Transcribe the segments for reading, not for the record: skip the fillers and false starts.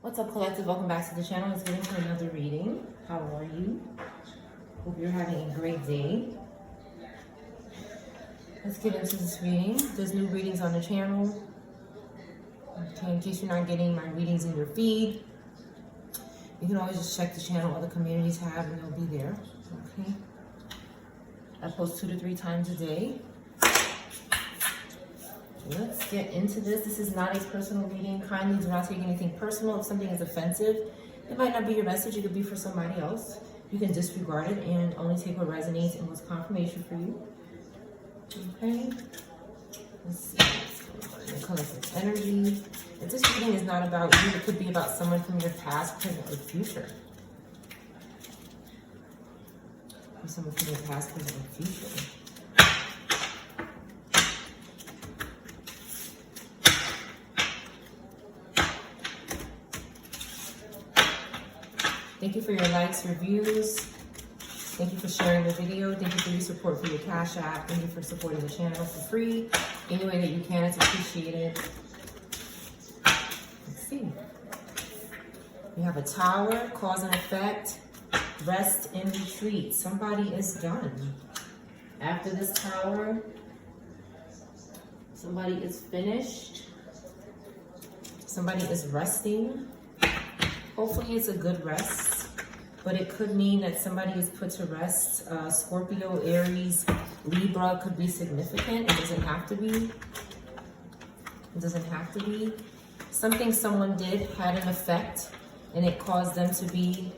What's up, collective? Welcome back to the channel. Let's get into another reading. How are you? Hope you're having a great day. Let's get into this reading. There's new readings on the channel. Okay, in case you're not getting my readings in your feed, you can always just check the channel other communities have and they'll be there. Okay. I post 2 to 3 times a day. Let's get into this. This is not a personal reading. Kindly do not take anything personal. If something is offensive, it might not be your message. It could be for somebody else. You can disregard it and only take what resonates and what's confirmation for you. Okay. Let's see what's going on in the collective energy. If this reading is not about you, it could be about someone from your past, present, or future. Or someone from your past, present, or future. Thank you for your likes, reviews. Thank you for sharing the video. Thank you for your support for your Cash App. Thank you for supporting the channel for free. Any way that you can, it's appreciated. Let's see. We have a Tower, cause and effect, rest and retreat. Somebody is done. After this Tower, somebody is finished. Somebody is resting. Hopefully it's a good rest, but it could mean that somebody is put to rest. Scorpio, Aries, Libra could be significant. It doesn't have to be. It doesn't have to be. Something someone did had an effect and it caused them to be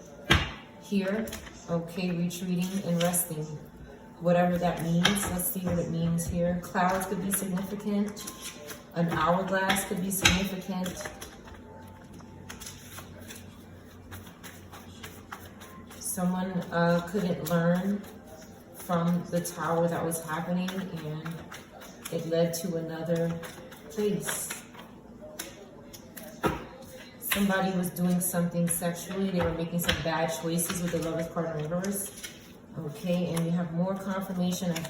here, okay, retreating and resting. Whatever that means, let's see what it means here. Clouds could be significant. An hourglass could be significant. Someone couldn't learn from the Tower that was happening and it led to another place. Somebody was doing something sexually. They were making some bad choices with the Lovers card in reverse. Okay, and we have more confirmation of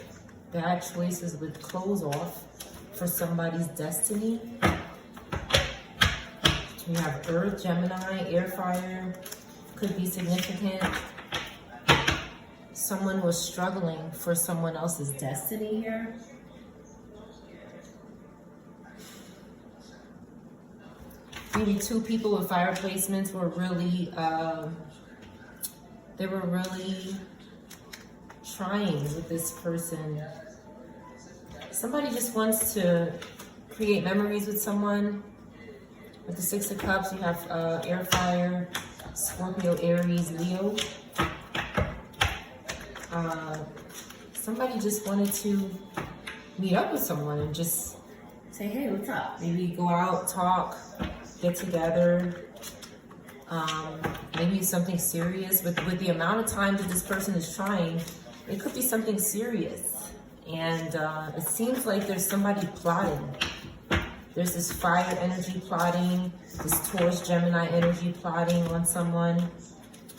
bad choices with clothes off for somebody's destiny. We have Earth, Gemini, Air, Fire. Could be significant. Someone was struggling for someone else's destiny here. Maybe 2 people with fire placements were really, they were really trying with this person. Somebody just wants to create memories with someone. With the 6 of Cups, you have Air, Fire, Scorpio, Aries, Leo. Somebody just wanted to meet up with someone and just say, hey, what's up? Maybe go out, talk, get together. Maybe something serious. But with the amount of time that this person is trying, it could be something serious. And it seems like there's somebody plotting. There's this fire energy plotting, this Taurus, Gemini energy plotting on someone.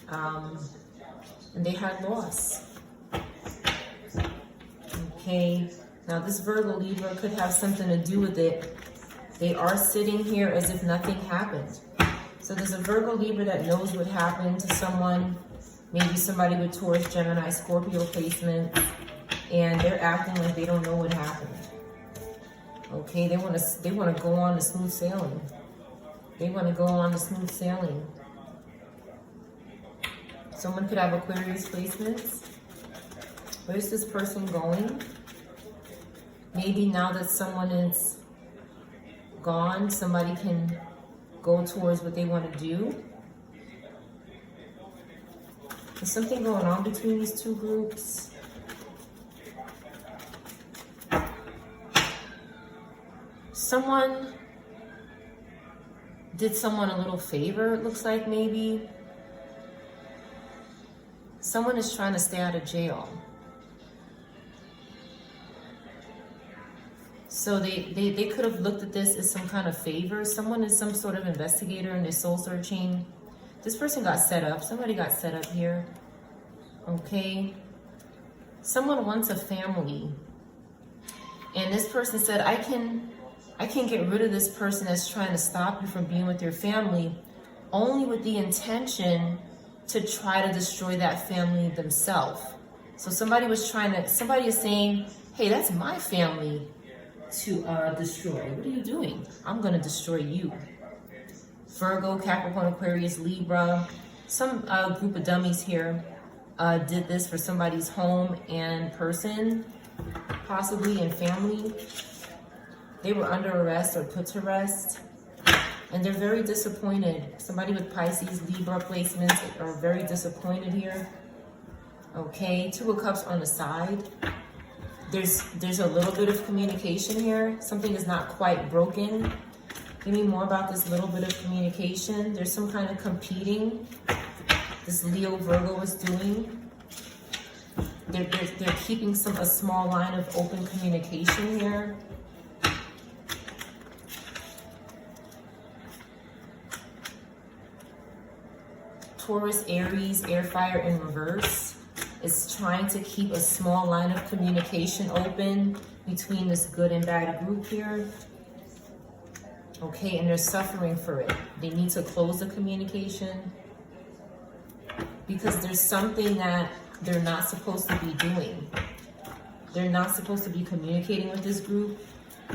And they had loss. Okay, now this Virgo, Libra could have something to do with it. They are sitting here as if nothing happened. So there's a Virgo, Libra that knows what happened to someone. Maybe somebody with Taurus, Gemini, Scorpio placement. And they're acting like they don't know what happened. Okay, they want to go on to smooth sailing. They want to go on to smooth sailing. Someone could have Aquarius placements. Where's this person going? Maybe now that someone is gone, somebody can go towards what they want to do. There's something going on between these 2 groups. Someone did someone a little favor, it looks like maybe. Someone is trying to stay out of jail. So they could have looked at this as some kind of favor. Someone is some sort of investigator and they're soul searching. This person got set up. Somebody got set up here. Okay. Someone wants a family. And this person said, I can get rid of this person that's trying to stop you from being with your family only with the intention to try to destroy that family themselves. So somebody is saying, hey, that's my family to destroy. What are you doing? I'm going to destroy you. Virgo, Capricorn, Aquarius, Libra. Some group of dummies here did this for somebody's home and person, possibly, and family. They were under arrest or put to rest, and they're very disappointed. Somebody with Pisces, Libra placements are very disappointed here. Okay, Two of Cups on the side. There's a little bit of communication here. Something is not quite broken. Give me more about this little bit of communication. There's some kind of competing this Leo Virgo is doing. They're keeping a small line of open communication here. Taurus, Aries, air, fire in reverse is trying to keep a small line of communication open between this good and bad group here. Okay, and they're suffering for it. They need to close the communication because there's something that they're not supposed to be doing. They're not supposed to be communicating with this group.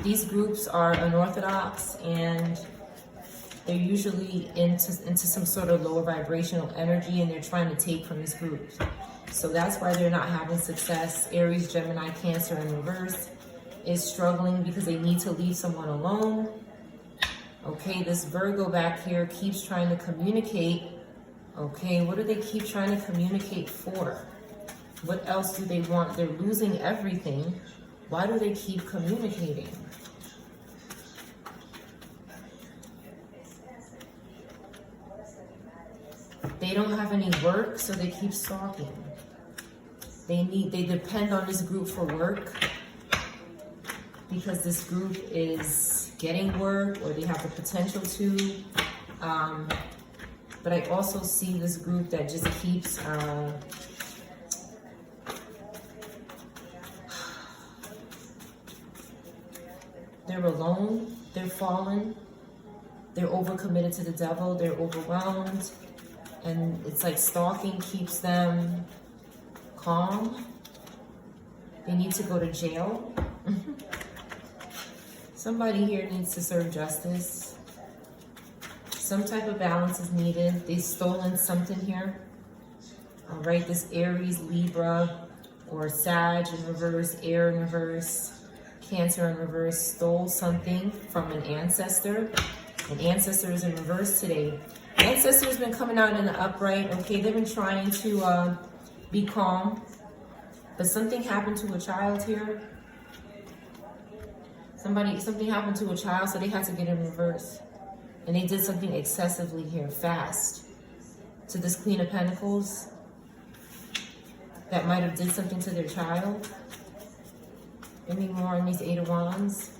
These groups are unorthodox and they're usually into some sort of lower vibrational energy, and they're trying to take from this group. So that's why they're not having success. Aries, Gemini, Cancer in reverse is struggling because they need to leave someone alone. Okay, this Virgo back here keeps trying to communicate. Okay, what do they keep trying to communicate for? What else do they want? They're losing everything. Why do they keep communicating? They don't have any work, so they keep stalking. They depend on this group for work because this group is getting work or they have the potential to. But I also see this group that just keeps they're alone, they're fallen, they're overcommitted to the devil, they're overwhelmed. And it's like stalking keeps them calm. They need to go to jail. Somebody here needs to serve justice. Some type of balance is needed. They've stolen something here. All right, this Aries, Libra, or Sag in reverse, air in reverse, Cancer in reverse, stole something from an ancestor. An ancestor is in reverse today. Ancestor has been coming out in the upright. Okay, they've been trying to be calm, but something happened to a child here. Something happened to a child, so they had to get in reverse, and they did something excessively here, fast, to this Queen of Pentacles. That might have did something to their child. Any more on these Eight of Wands?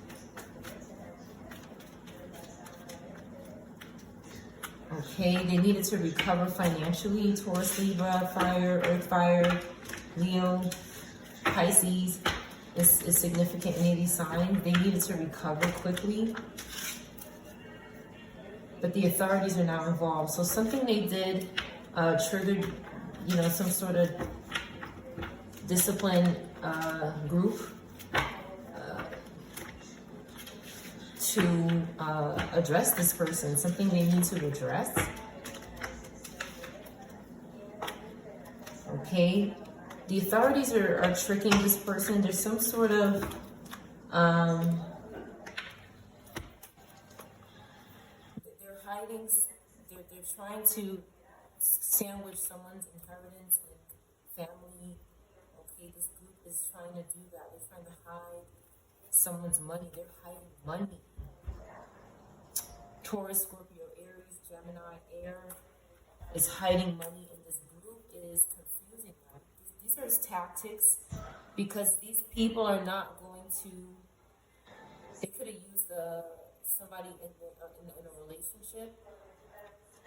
Okay, they needed to recover financially. Taurus, Libra, fire, earth, fire, Leo, Pisces is significant in any of these signs. They needed to recover quickly. But the authorities are now involved. So something they did triggered, some sort of discipline group to address this person, something they need to address. Okay, the authorities are tricking this person. There's some sort of they're hiding, they're trying to sandwich someone's inheritance and family. Okay, this group is trying to do that. They're trying to hide someone's money. They're hiding money. Taurus, Scorpio, Aries, Gemini, air is hiding money, and this group is confusing them. These are tactics because these people are not going to. They could have used somebody in a relationship,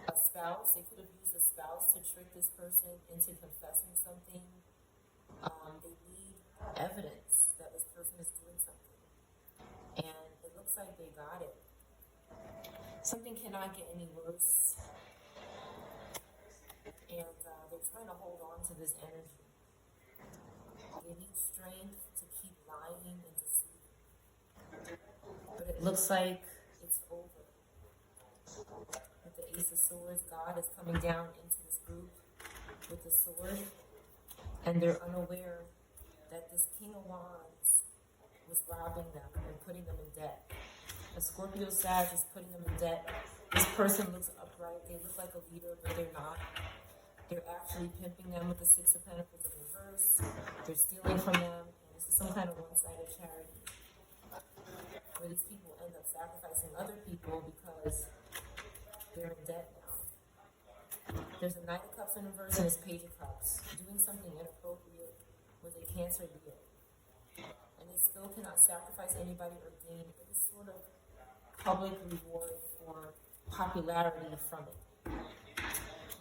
a spouse. They could have used a spouse to trick this person into confessing something. They need evidence that this person is doing something, and it looks like they got it. Something cannot get any worse. And they're trying to hold on to this energy. They need strength to keep lying and deceiving. But it looks like it's over. With the Ace of Swords, God is coming down into this group with the sword, and they're unaware that this King of Wands was robbing them and putting them in debt. A Scorpio Sag is putting them in debt. This person looks upright. They look like a leader, but they're not. They're actually pimping them with the Six of Pentacles in reverse. They're stealing from them. And this is some kind of one-sided charity, where these people end up sacrificing other people because they're in debt now. There's a Knight of Cups in reverse and this Page of Cups. Doing something inappropriate with a Cancer Leo. And they still cannot sacrifice anybody or gain any sort of public reward or popularity from it.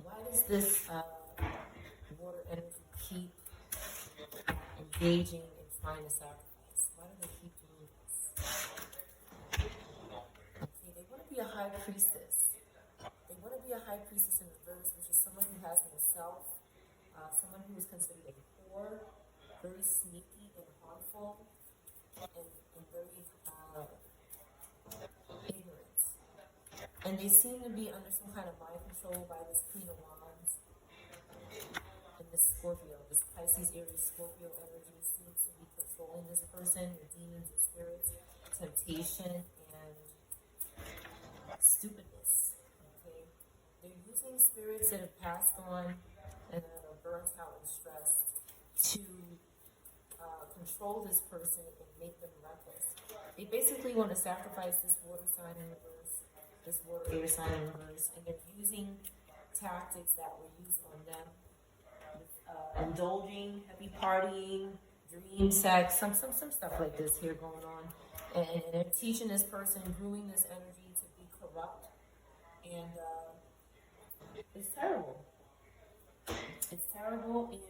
Why does this water energy keep engaging and trying to sacrifice? Why do they keep doing this? Okay, they want to be a high priestess. They want to be a high priestess in reverse, which is someone who has no self, someone who is considered a whore, very sneaky and harmful, and very ignorant. And they seem to be under some kind of mind control by this Queen of Wands and this Scorpio. This Pisces, Aries, Scorpio energy seems to be controlling this person with demons and spirits, temptation, and stupidness. Okay? They're using spirits that have passed on and that are burnt out and stressed to control this person and make them reckless. They basically want to sacrifice this water sign in reverse, this water air sign in reverse, and they're using tactics that were used on them, indulging, heavy partying, dream sex, some stuff like this here going on, and they're teaching this person, brewing this energy to be corrupt, and it's terrible. It's terrible, and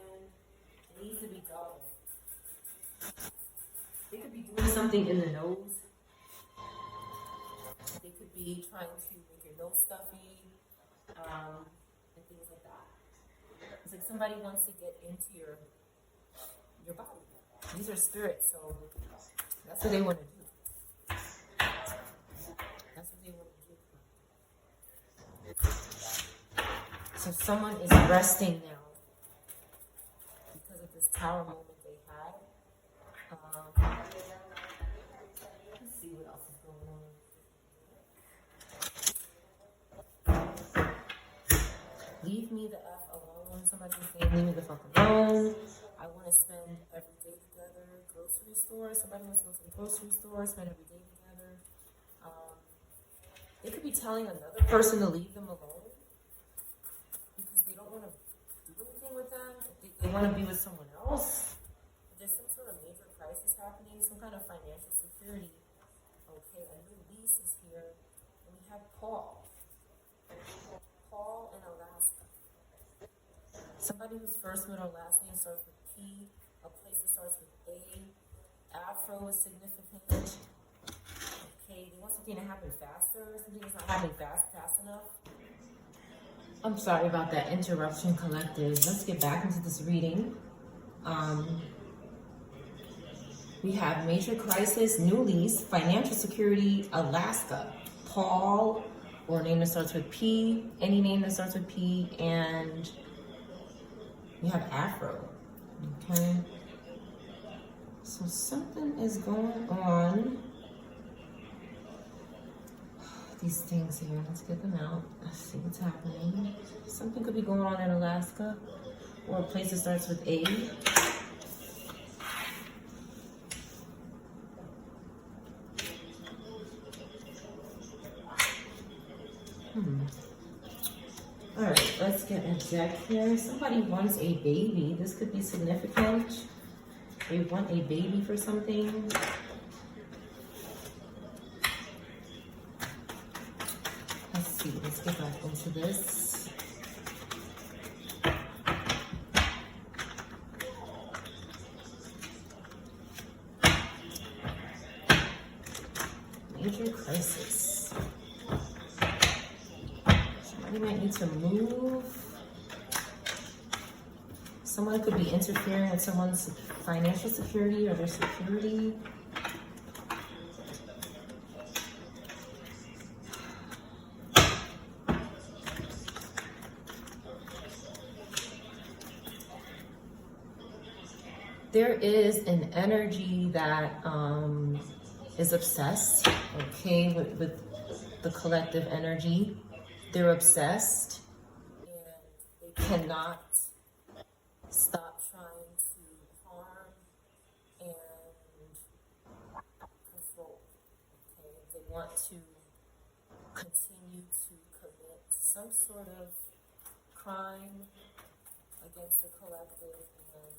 it needs to be dealt with. They could be doing something in the nose. They could be trying to make your nose stuffy, and things like that. It's like somebody wants to get into your body. These are spirits, so that's what they want to do. That's what they want to do. So someone is resting now because of this tower moment they had. Let's see what else is going on. Leave me the F alone. Somebody was saying, leave me the fuck alone. I want to spend every day together. Grocery store. Somebody wants to go to the grocery store, spend every day together. They could be telling another person to leave them alone because they don't want to do anything with them. They want to be with someone else. There's some sort of major crisis happening, some kind of financial security. Okay, a new lease is here. And we have Paul. Paul in Alaska. Somebody whose first, middle, last name starts with P, a place that starts with A. Afro is significant. Okay, they want something to happen faster. Something that's not happening fast enough. I'm sorry about that interruption, collective. Let's get back into this reading. We have major crisis, new lease, financial security, Alaska, Paul, or a name that starts with P, any name that starts with P, and we have Afro. Okay. So something is going on. These things here, let's get them out. Let's see what's happening. Something could be going on in Alaska, or a place that starts with A. All right, let's get a deck here. Somebody wants a baby. This could be significant. They want a baby for something. Let's see, let's get back into this. Major crisis. Somebody might need to move. Someone could be interfering with someone's financial security or their security. There is an energy that is obsessed, okay, with the collective energy. They're obsessed and they cannot stop trying to harm and control. Okay, they want to continue to commit some sort of crime against the collective, and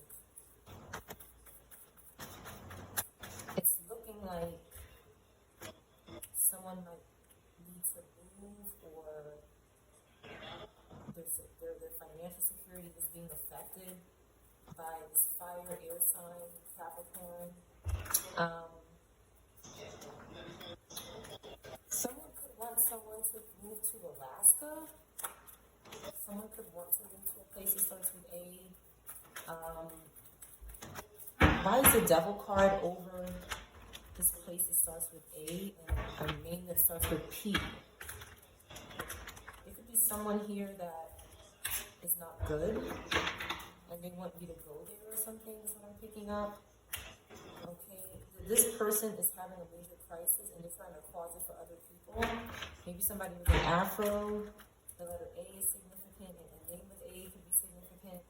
it's looking like someone might need to move, or their financial security is being affected by this fire air sign, Capricorn. Someone could want someone to move to Alaska. Someone could want to move to a place that starts with A. Why is the devil card over this place that starts with A and a name that starts with P? It could be someone here that is not good and they want you to go there or something, is what I'm picking up. Okay, this person is having a major crisis and they're trying to cause it for other people. Maybe somebody with an afro, the letter A is significant, and a name with A could be significant.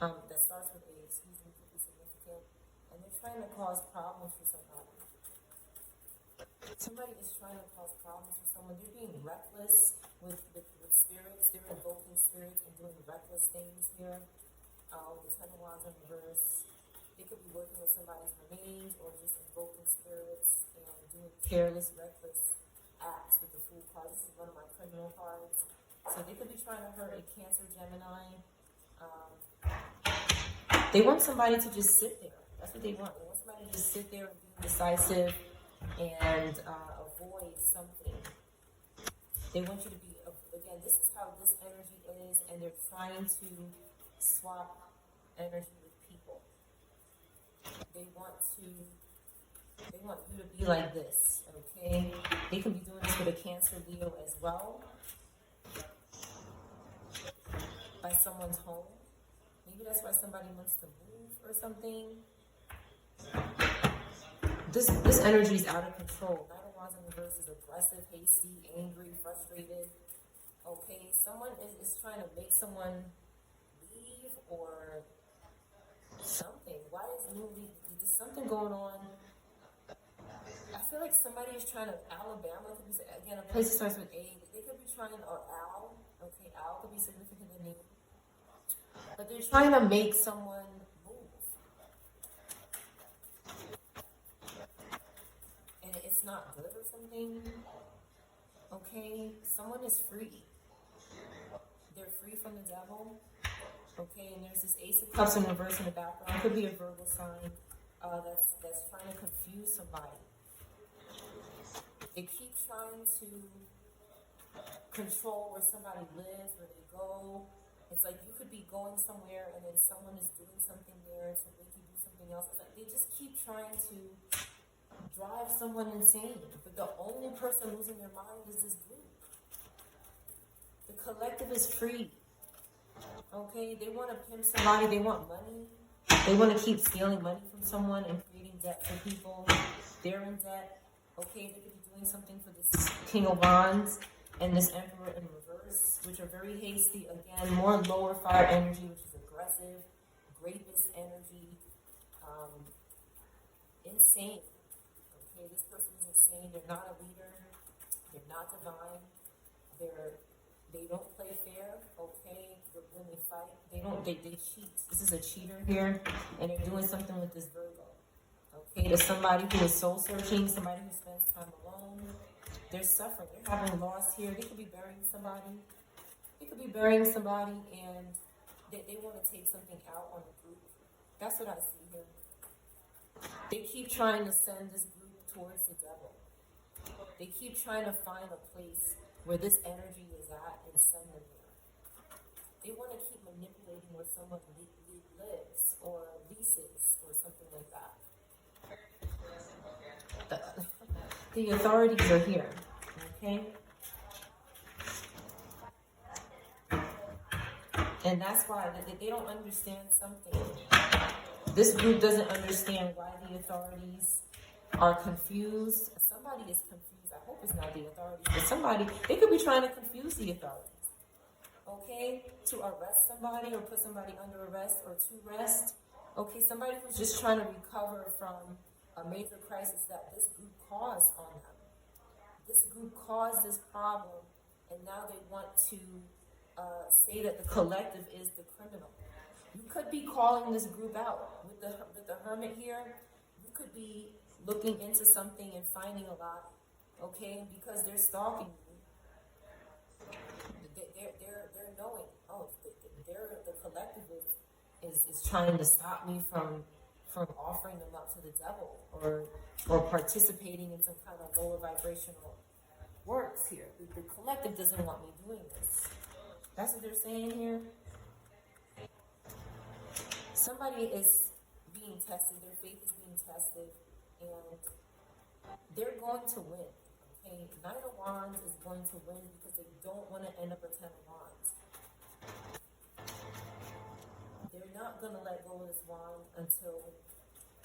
That starts with A, excuse me, could be significant. And they're trying to cause problems for somebody. Somebody is trying to cause problems for someone. They're being reckless with spirits. They're invoking spirits and doing reckless things here. The Ten of Wands in reverse. They could be working with somebody's remains or just invoking spirits and doing careless, reckless acts with the Fool card. This is one of my criminal cards. So they could be trying to hurt a Cancer, Gemini. They want somebody to just sit there. That's what they want. They want somebody to just sit there and be indecisive and avoid something. They want you to be, again, this is how this energy is, and they're trying to swap energy with people. They want you to be like this, okay? They can be doing this with a Cancer, Leo as well. By someone's home. Maybe that's why somebody wants to move or something. This energy is out of control. Nine of Wands in reverse is aggressive, hasty, angry, frustrated. Okay, someone is trying to make someone leave or something. Why is there's something going on? I feel like somebody is trying to, Alabama could be, again, a place that starts with A. They could be trying, or Al. Okay, Al could be significant in name. But they're trying to make someone move. And it's not good or something. Okay, someone is free. They're free from the devil. Okay, and there's this Ace of Cups in reverse in the background. Could be a Virgo sign that's trying to confuse somebody. They keep trying to control where somebody lives, where they go. It's like you could be going somewhere and then someone is doing something there to make you do something else. It's like they just keep trying to drive someone insane. But the only person losing their mind is this group. The collective is free. Okay, they want to pimp somebody, they want money. They want to keep stealing money from someone and creating debt for people. They're in debt. Okay, they could be doing something for this King of Wands and this Emperor in reverse, which are very hasty. Again, more lower fire energy, which is aggressive, greatness energy, insane. Okay, this person is insane. They're not a leader. They're not divine. They don't play fair. Okay, when they fight, they cheat. This is a cheater here, and they're doing something with this Virgo. Okay, to somebody who is soul searching, somebody who spends time alone. They're suffering. They're having loss here. They could be burying somebody. And they want to take something out on the group. That's what I see here. They keep trying to send this group towards the devil. They keep trying to find a place where this energy is at and send them there. They want to keep manipulating where someone lives or leases or something like that. The authorities are here, okay? And that's why they don't understand something. This group doesn't understand why the authorities are confused. Somebody is confused. I hope it's not the authorities, but somebody, they could be trying to confuse the authorities. Okay, to arrest somebody or put somebody under arrest or to arrest. Okay, somebody who's just trying to recover from a major crisis that this group caused on them. This group caused this problem, and now they want to say that the collective is the criminal. You could be calling this group out with the hermit here. You could be looking into something and finding a lot, okay? Because they're stalking you. They're knowing, oh, the collective is trying to stop me from offering them up to the devil or participating in some kind of lower vibrational works here. The collective doesn't want me doing this. That's what they're saying here. Somebody is being tested, their faith is being tested, and they're going to win. Okay, Knight of Wands is going to win because they don't want to end up a Ten of Wands. They're not going to let go of this wand until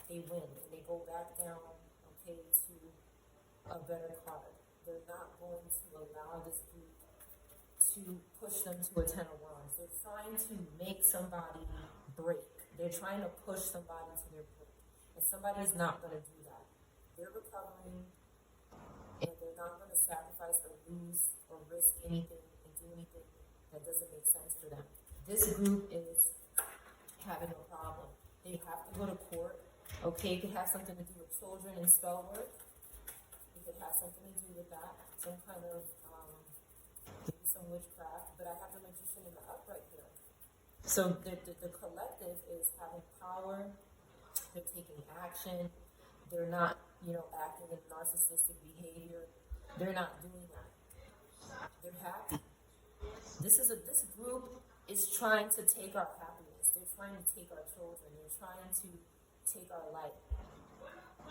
they win and they go back down, okay, to a better card. They're not going to allow this group to push them to a Ten of Wands. They're trying to make somebody break. They're trying to push somebody to their break. And somebody's not going to do that. They're recovering, and they're not going to sacrifice or lose or risk anything and do anything that doesn't make sense for them. This group is having a problem. They have to go to court. Okay, it could have something to do with children and spell work. It could have something to do with that. Some kind of, maybe some witchcraft. But I have the Magician in the upright here. So the collective is having power. They're taking action. They're not, acting in narcissistic behavior. They're not doing that. They're happy. This group is trying to take our happiness. They're trying to take our children. They're trying to take our life.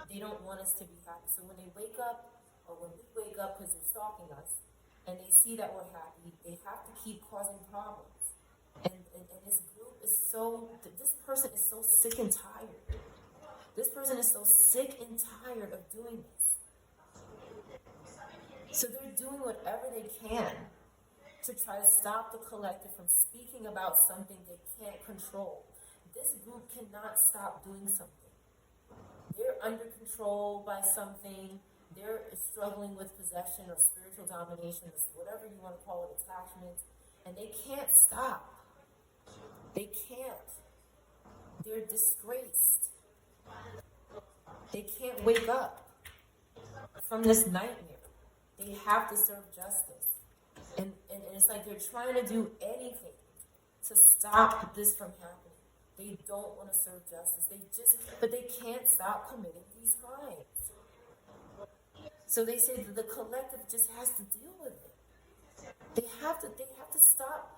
They don't want us to be happy. So when they wake up, or when we wake up because they're stalking us, and they see that we're happy, they have to keep causing problems. And this group is this person is so sick and tired. This person is so sick and tired of doing this. So they're doing whatever they can to try to stop the collective from speaking about something they can't control. This group cannot stop doing something. They're under control by something. They're struggling with possession or spiritual domination, or whatever you want to call it, attachment. And they can't stop. They can't. They're disgraced. They can't wake up from this nightmare. They have to serve justice. And it's like they're trying to do anything to stop this from happening. They don't want to serve justice. But they can't stop committing these crimes. So they say that the collective just has to deal with it. They have to stop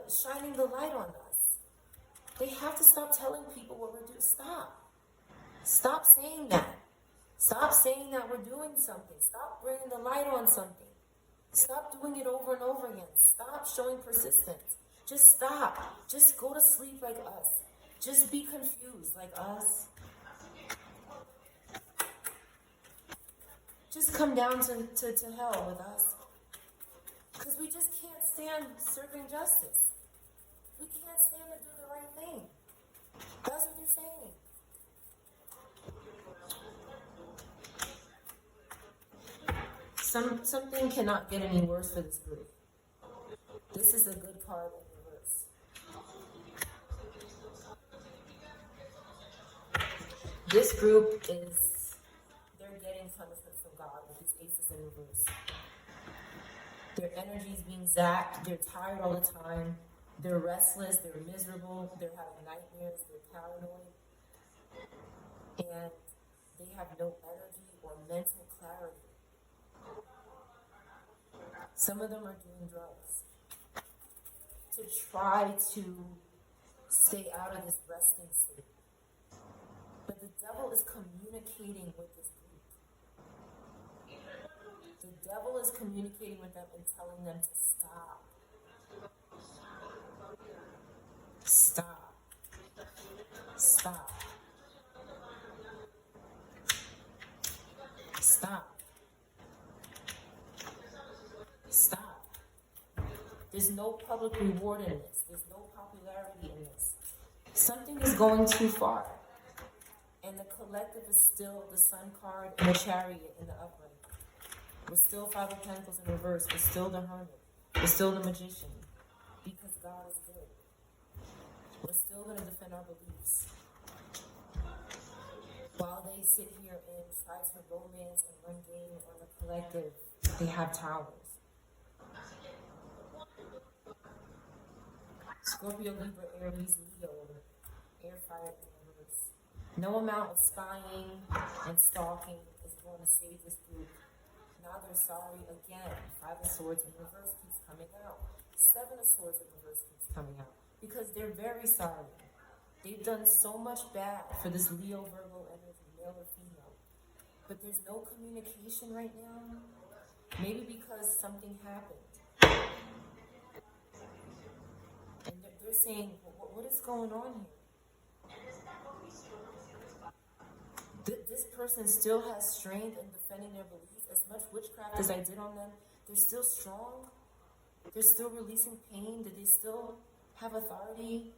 shining the light on us. They have to stop telling people what we're doing. Stop saying that. Stop saying that we're doing something. Stop bringing the light on something. Stop doing it over and over again. Stop showing persistence. Just stop. Just go to sleep like us. Just be confused like us. Just come down to hell with us. Because we just can't stand serving justice. We can't stand to do the right thing. That's what they're saying. Something cannot get any worse for this group. This is a good card in reverse. This group they're getting punishment from God with these aces in reverse. Their energy is being zapped. They're tired all the time. They're restless. They're miserable. They're having nightmares. They're paranoid. And they have no energy or mental clarity. Some of them are doing drugs to to try to stay out of this resting state. But the devil is communicating with this group. The devil is communicating with them and telling them to stop. Stop. Stop. Stop. Stop. There's no public reward in this. There's no popularity in this. Something is going too far. And the collective is still the Sun card and the Chariot in the upright. We're still Five of Pentacles in reverse. We're still the Hermit. We're still the Magician. Because God is good. We're still going to defend our beliefs. While they sit here and try to romance and run game on the collective, they have towers. Scorpio, Libra, Aries, Leo, air, fire, and reverse. No amount of spying and stalking is going to save this group. Now they're sorry again. Five of Swords in reverse keeps coming out. Seven of Swords in reverse keeps coming out. Because they're very sorry. They've done so much bad for this Leo, Virgo energy, male or female. But there's no communication right now. Maybe because something happened. And they're saying, what is going on here? This person still has strength in defending their beliefs. As much witchcraft as I did on them, they're still strong. They're still releasing pain. Do they still have authority?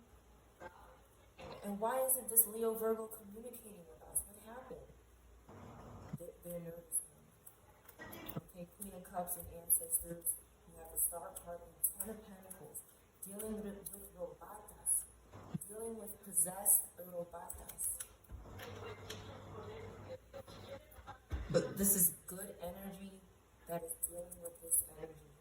And why isn't this Leo Virgo communicating with us? What happened? They're nervous. Okay, Queen of Cups and Ancestors. You have the Star card and Ten of Pentacles. Dealing with robatas. Dealing with possessed robatas. But this is good energy that is dealing with this energy.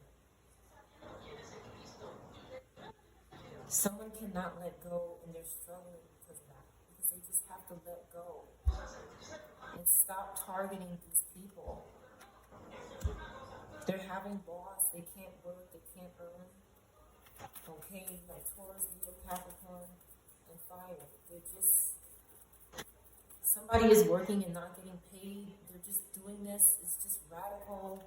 Someone cannot let go and they're struggling because of that. Because they just have to let go. And stop targeting these people. They're having loss, they can't work, they can't earn. Okay, like Taurus, Leo, Capricorn, and Fire. They're just... Somebody is working and not getting paid. They're just doing this. It's just radical.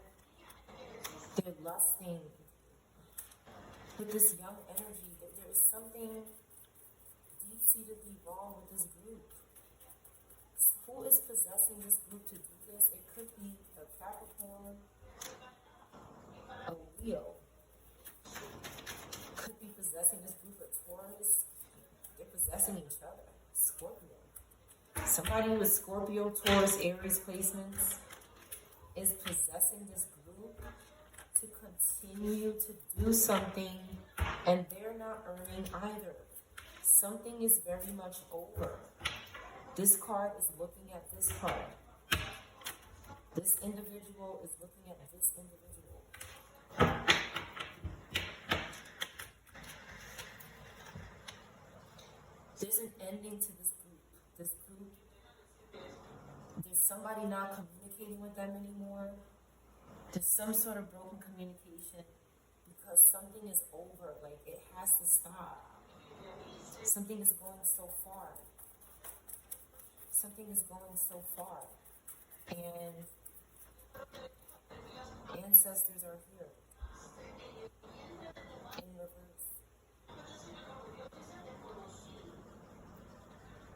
They're lusting. With this young energy, there is something deep-seatedly wrong with this group. Who is possessing this group to do this? It could be a Capricorn, a Leo. Could be possessing this group of Taurus. They're possessing each other. Scorpio. Somebody with Scorpio, Taurus, Aries placements is possessing this group to continue to do something, and they're not earning either. Something is very much over. This card is looking at this card. This individual is looking at this individual. There's an ending to this group. This group, there's somebody not communicating with them anymore. There's some sort of broken communication because something is over. Like, it has to stop. Something is going so far. Something is going so far. And ancestors are here. In reverse.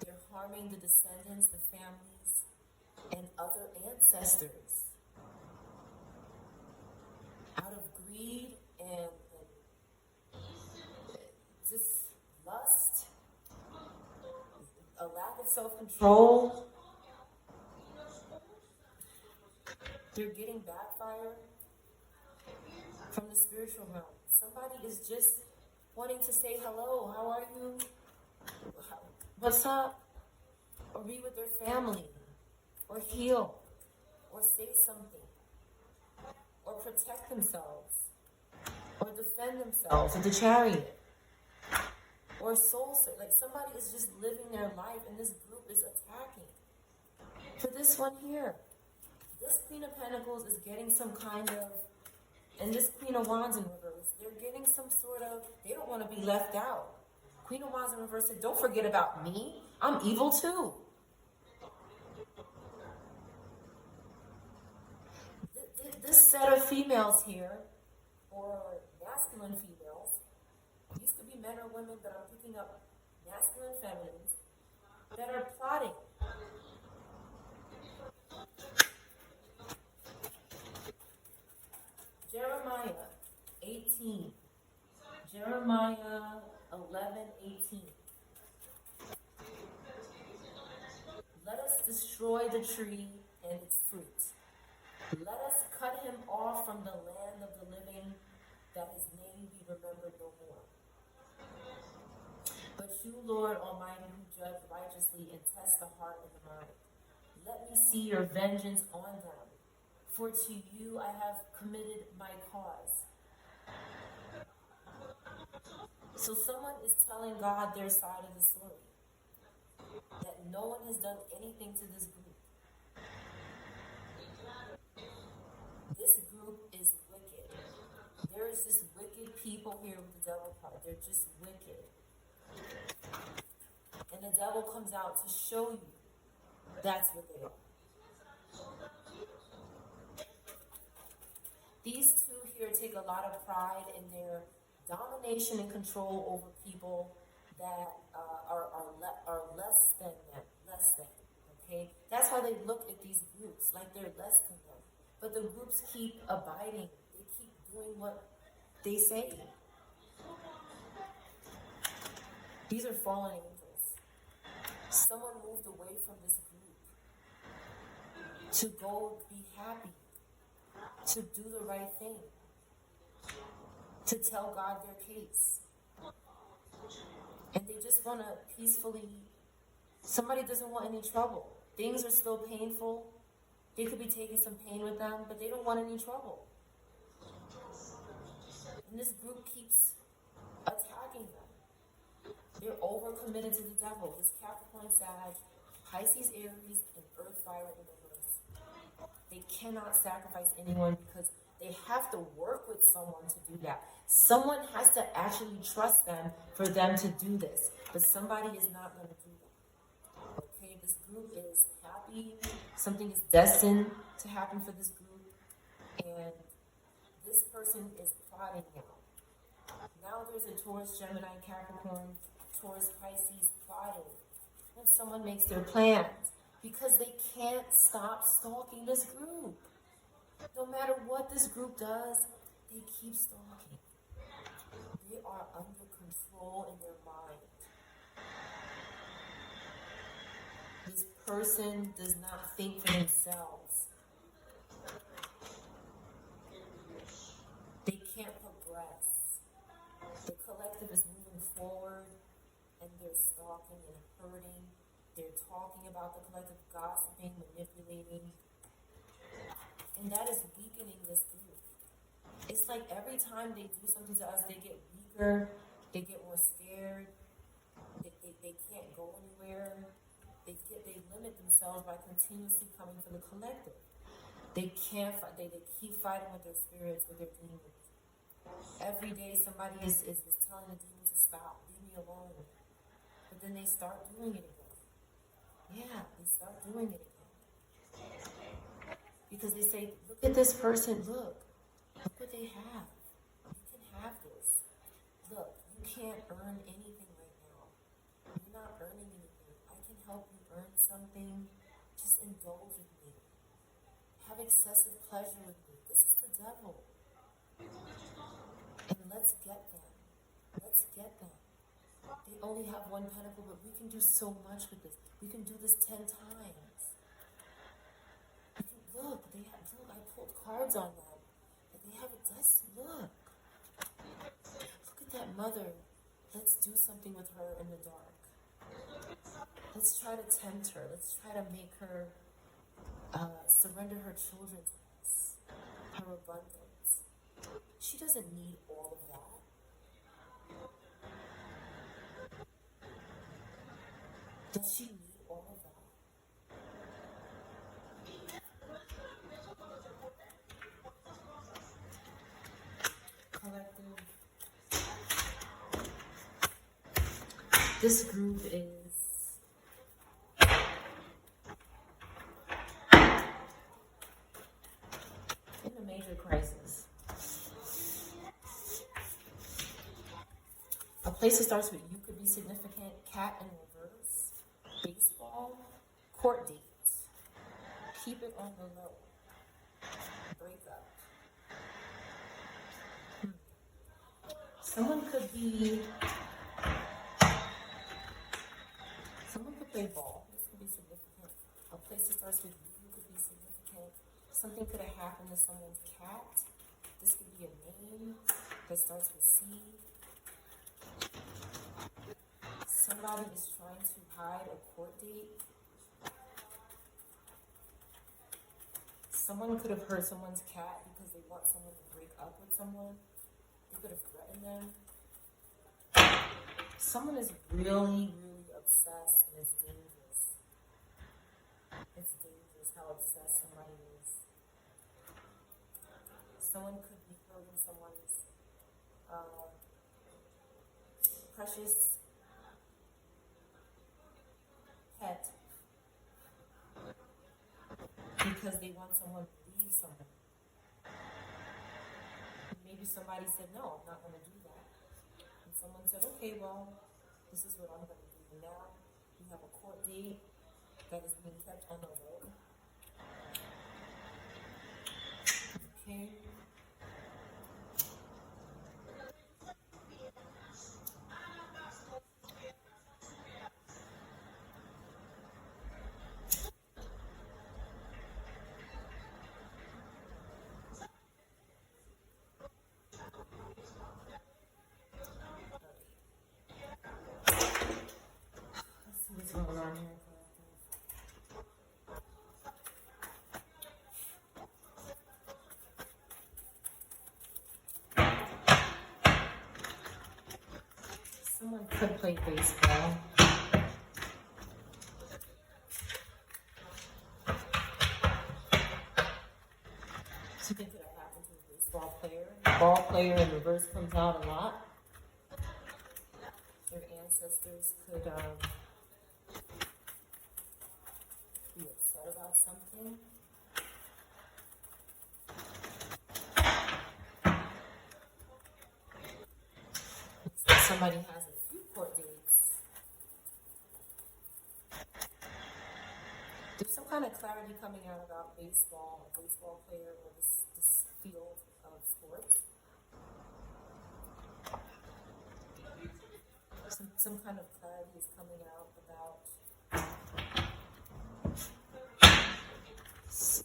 They're harming the descendants, the families, and other ancestors. Out of greed and just lust, a lack of self-control. They're getting backfire from the spiritual realm. Somebody is just wanting to say hello, how are you? What's up? Or be with their family, or heal, or say something, or protect themselves, or defend themselves with the Chariot, or soul search. Like, somebody is just living their life and this group is attacking. For this one here, this Queen of Pentacles is getting some kind of And this Queen of Wands in reverse, they're getting some sort of, they don't want to be left out. Queen of Wands in reverse said, don't forget about me. I'm evil too. This set of females here, or masculine females, these could be men or women, but I'm picking up masculine feminines, that are plotting. Jeremiah 18. Jeremiah 11:18. Let us destroy the tree and its fruit. Let us cut him off from the land of the living, that his name be remembered no more. But you, Lord Almighty, who judge righteously and test the heart and the mind, let me see your vengeance on them. For to you I have committed my cause. So someone is telling God their side of the story. That no one has done anything to this group. This group is wicked. There is just wicked people here with the devil card. They're just wicked. And the devil comes out to show you that's what they are. These two here take a lot of pride in their domination and control over people that are less than them, okay? That's how they look at these groups, like they're less than them. But the groups keep abiding. They keep doing what they say. These are fallen angels. Someone moved away from this group to go be happy, to do the right thing, to tell God their case. And they just want to peacefully, somebody doesn't want any trouble. Things are still painful. They could be taking some pain with them, but they don't want any trouble. And this group keeps attacking them. They're overcommitted to the devil. This Capricorn, Sag, Pisces, Aries, and Earth, Fire in reverse. They cannot sacrifice anyone because they have to work with someone to do that. Someone has to actually trust them for them to do this. But somebody is not going to do that. Okay, this group is happy. Something is destined to happen for this group. And this person is plotting now. Now there's a Taurus, Gemini, Capricorn, Taurus, Pisces plotting. When someone makes their plans. Because they can't stop stalking this group. No matter what this group does, they keep stalking. They are under control in their mind. This person does not think for themselves. They can't progress. The collective is moving forward, and they're stalking and hurting. They're talking about the collective, gossiping, manipulating. And that is weakening this group. It's like every time they do something to us, they get weaker, they get more scared, they can't go anywhere. They limit themselves by continuously coming for the collective. They can't fight, they keep fighting with their spirits, with their demons. Every day somebody is telling the demon to stop, leave me alone. But then they start doing it again. Yeah, they start doing it again. Because they say, look at this person, look what they have. You can have this. Look, you can't earn anything right now. You're not earning anything. I can help you earn something. Just indulge with me. Have excessive pleasure with me. This is the devil. And let's get them. Let's get them. They only have one pentacle, but we can do so much with this. We can do this 10 times. Look, I pulled cards on them. And they have a destiny. Look at that mother. Let's do something with her in the dark. Let's try to tempt her. Let's try to make her surrender her children to us. Her abundance. She doesn't need all of that. Does she need all of that? collective. This group is in a major crisis. A place that starts with you could be significant. Cat in reverse. Baseball. Court dates. Keep it on the low. Break up. Someone could play ball. This could be significant. A place that starts with you could be significant. Something could have happened to someone's cat. This could be a name that starts with C. Somebody is trying to hide a court date. Someone could have hurt someone's cat because they want someone to break up with someone. They could have threatened them. Someone is really, really obsessed, and it's dangerous. It's dangerous how obsessed somebody is. Someone could be hurting someone's precious pet because they want someone to leave someone. Maybe somebody said, no, I'm not going to do that. And someone said, okay, well, this is what I'm going to do. And now you have a court date that is being kept on the road. Okay. What's going on here? Someone could play baseball. Something could have happened to a baseball player. The ball player in reverse comes out a lot. Their ancestors could be upset about something. Somebody has a few court dates. There's some kind of clarity coming out about baseball, a baseball player, or this field of sports. Some kind of clarity is coming out about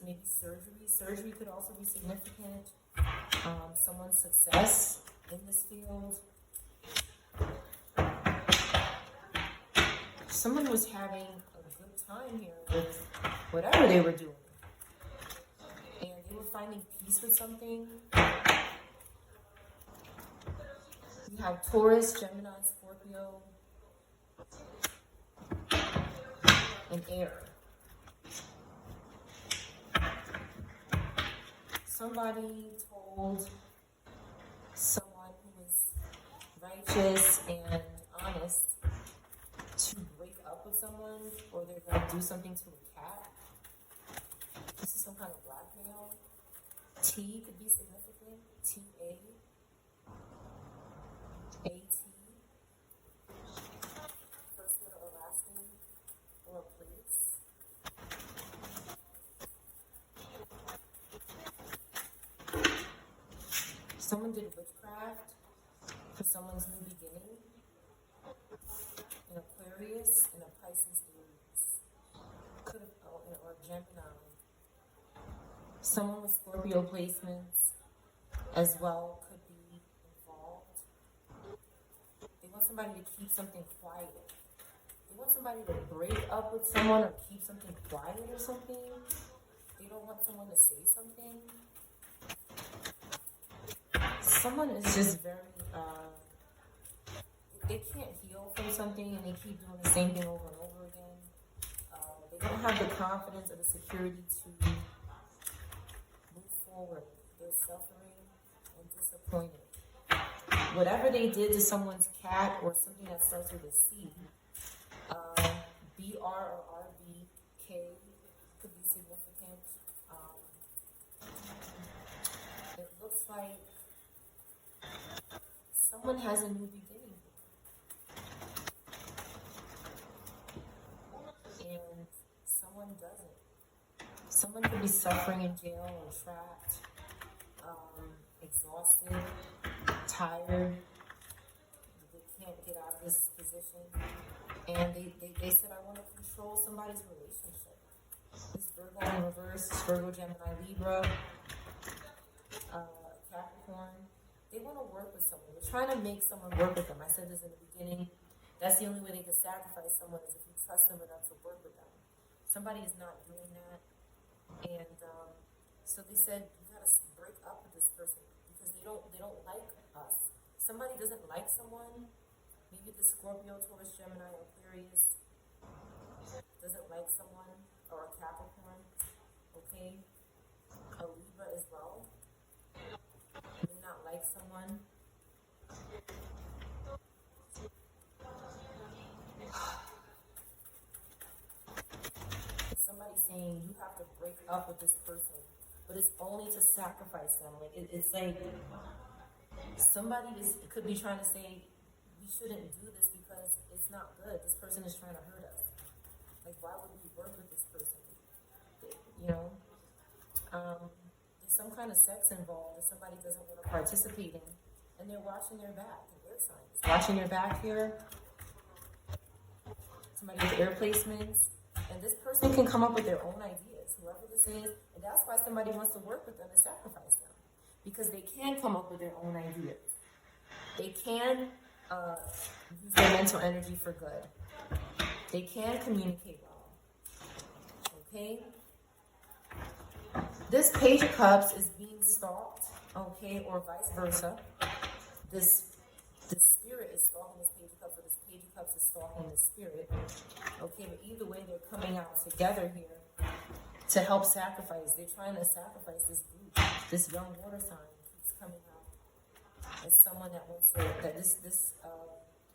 maybe surgery. Surgery could also be significant. Someone's success in this field. Someone was having a good time here with whatever they were doing. And they were finding peace with something. We have Taurus, Gemini, Scorpio, and air. Somebody told someone who was righteous and honest to break up with someone, or they're going to do something to a cat. This is some kind of blackmail. T could be significant. T-A. A-T. First word or last name, or a place. Someone did witchcraft for someone's new beginning. An Aquarius and a Pisces Aries. Could have, or Gemini. Someone with Scorpio placements as well could be involved. They want somebody to keep something quiet. They want somebody to break up with someone or keep something quiet or something. They don't want someone to say something. Someone is just very, they can't heal from something and they keep doing the same thing over and over again. They don't have the confidence or the security to move forward. They're suffering and disappointed. Whatever they did to someone's cat or something that starts with a C, BR or RBK could be significant. It looks like someone has a new beginning and someone doesn't. Someone could be suffering in jail or trapped, exhausted, tired. They can't get out of this position. And they said, I want to control somebody's relationship. This Virgo in reverse, Virgo, Gemini, Libra, Capricorn. They want to work with someone. They're trying to make someone work with them. I said this in the beginning. That's the only way they can sacrifice someone is if you trust them enough to work with them. Somebody is not doing that. And so they said, you got to break up with this person because they don't like us. Somebody doesn't like someone. Maybe the Scorpio, Taurus, Gemini, Aquarius doesn't like someone, or a Capricorn, okay? A Libra as well. May not like someone. Somebody's saying you have to break up with this person, but it's only to sacrifice them. Like it's like somebody could be trying to say we shouldn't do this because it's not good. This person is trying to hurt us. Like, why would we work with this person? You know, there's some kind of sex involved that somebody doesn't want to participate in, and they're watching their back. And air signs watching their back here. Somebody with air placements, and this person can come up with their own ideas. Whoever this is, and that's why somebody wants to work with them and sacrifice them, because they can come up with their own ideas. They can use their mental energy for good. They can communicate well. Okay? This Page of Cups is being stalked, okay, or vice versa. This spirit is stalking this Page of Cups, or this Page of Cups is stalking the spirit. Okay, but either way, they're coming out together here to help sacrifice. They're trying to sacrifice this group. This young water sign keeps coming out as someone that wants to, that this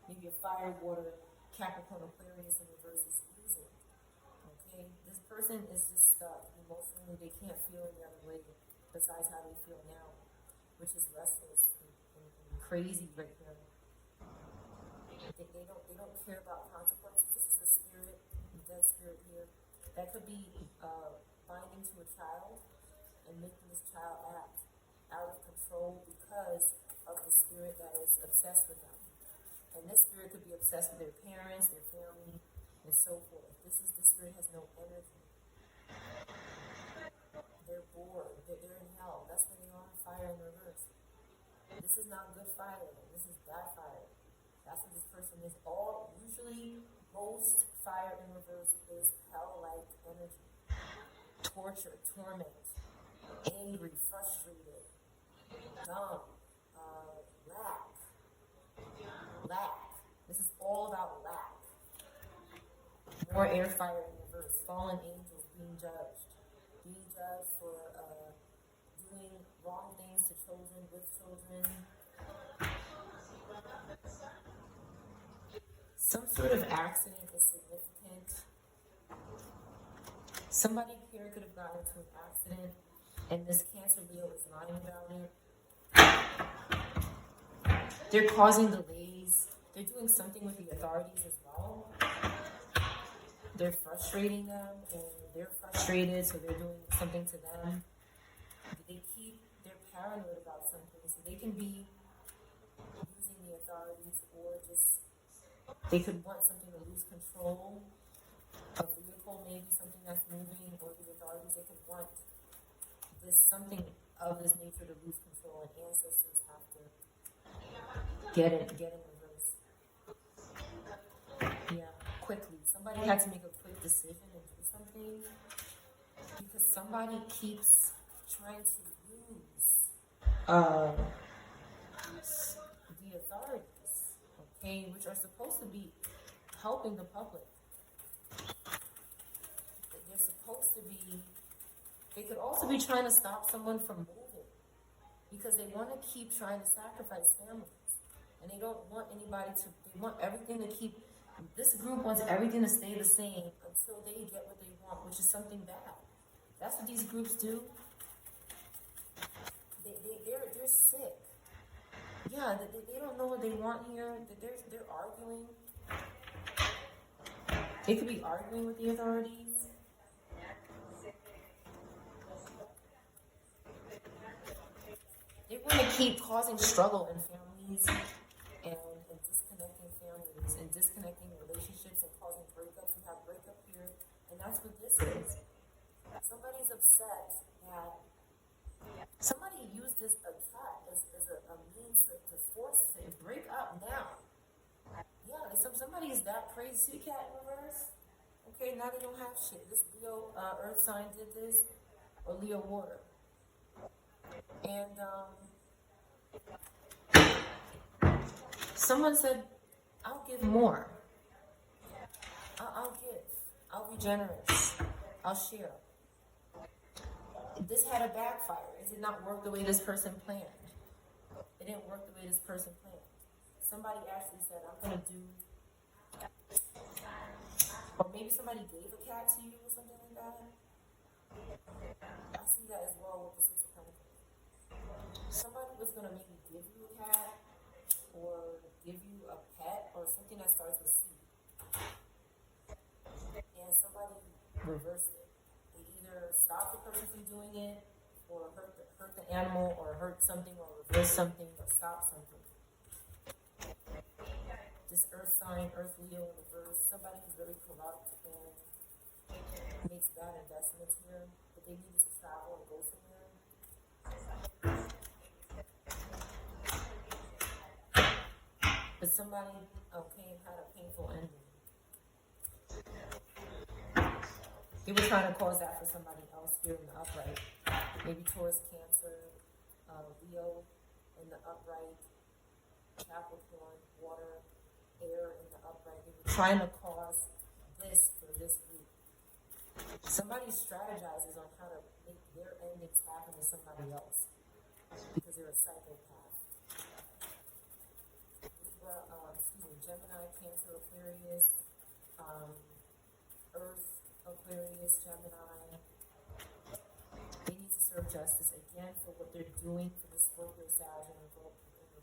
maybe a fire, water, Capricorn, Aquarius in reverse is losing. Okay? This person is just stuck emotionally. They can't feel any other way besides how they feel now, which is restless and crazy right now. They don't care about consequences. This is a spirit, a dead spirit here. That could be binding to a child and making this child act out of control because of the spirit that is obsessed with them. And this spirit could be obsessed with their parents, their family, and so forth. This spirit has no energy. They're bored. They're in hell. That's where they are. Fire in reverse. This is not good fire. This is bad fire. That's what this person is. Usually, most fire in reverse is hell-like energy. Torture, torment, angry, frustrated, dumb, lack. This is all about lack. More air fire in reverse. Fallen angels being judged for doing wrong things to children, with children. Some sort of accident is significant. Somebody here could have gotten into an accident, and this Cancer Leo is lying about it. They're causing delays. They're doing something with the authorities as well. They're frustrating them, and they're frustrated, so they're doing something to them. They're paranoid about something, so they can be using the authorities, or just, they could want something to lose control. A vehicle, maybe something that's moving, or the authorities, they could want something of this nature to lose control, and ancestors have to get in reverse. Yeah, quickly. Somebody had to make a quick decision and do something, because somebody keeps trying to use the authorities, okay, which are supposed to be helping the public. They're supposed to be, they could also be trying to stop someone from moving, because they want to keep trying to sacrifice families. And they don't want anybody to, they want everything to keep, this group wants everything to stay the same until they get what they want, which is something bad. That's what these groups do. They're sick. Yeah, they don't know what they want here. They're arguing. They could be arguing with the authorities. They want to keep causing struggle in families and disconnecting families and disconnecting relationships and causing breakups. You have breakup here, and that's what this is. Somebody's upset that somebody used this a cat as a means to force to break up now. Yeah, somebody's that crazy. See the cat in reverse? Okay, now they don't have shit. This Leo Earth sign did this, or Leo Water. And someone said, I'll give more. I'll give. I'll be generous. I'll share. This had a backfire. It did not work the way this person planned. It didn't work the way this person planned. Somebody actually said, I'm going to do, or maybe somebody gave a cat to you or something like that. I see that as well with the Six of Pentacles. Somebody was going to maybe give you a cat or give you a pet or something that starts with C. And somebody reversed it. They either stopped the person from doing it or hurt the animal or hurt something or reverse something or stop something. This Earth sign, Earth Leo in reverse, somebody who's very corrupt and makes bad investments here, but they needed to travel and go somewhere. But somebody, had a painful ending. They were trying to cause that for somebody else here in the upright. Maybe Taurus, Cancer, Leo in the upright, Capricorn, water, air in the upright. They were trying to cause this for this group. Somebody strategizes on how to make their endings happen to somebody else because they're a psychopath. Gemini, Cancer, Aquarius, Earth, Aquarius, Gemini. They need to serve justice again for what they're doing for the Scorpio, Sag, in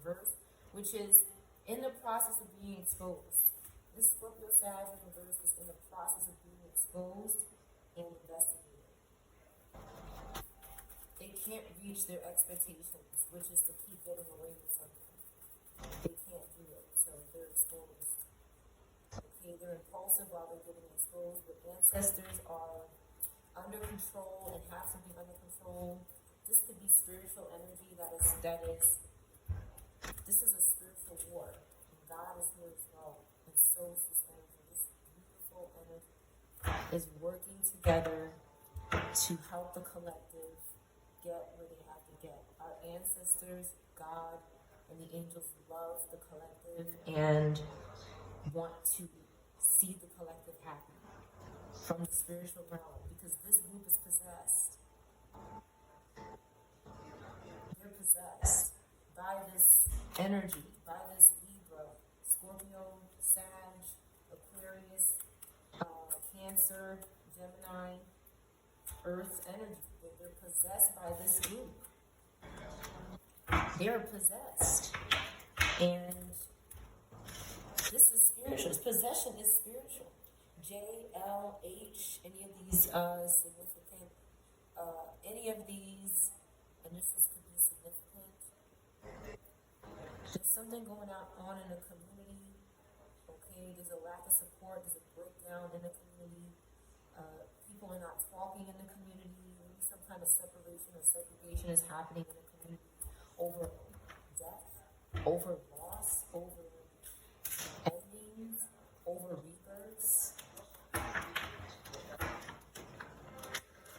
reverse, which is in the process of being exposed. This Scorpio, Sag, in reverse is in the process of being exposed and investigated. They can't reach their expectations, which is to keep getting away with something. They can't do it, so they're exposed. Okay, they're impulsive while they're getting exposed, but ancestors are under control and have something under control. This could be spiritual energy this is a spiritual war. And God is here as well. And so is this energy. This beautiful energy is working together to help the collective get where they have to get. Our ancestors, God, and the angels love the collective and want to see the collective happy from the spiritual realm because this group is possessed. They're possessed by this energy, by this Libra, Scorpio, Sag, Aquarius, Cancer, Gemini, Earth energy. They're possessed by this group. They're possessed. And this is spiritual. Possession is spiritual. J, L, H, any of these significant, any of these initials could be significant. There's something going on in the community. Okay, there's a lack of support. There's a breakdown in the community. People are not talking in the community. Maybe some kind of separation or segregation is happening in the community over death, over loss, over endings, over rebirths.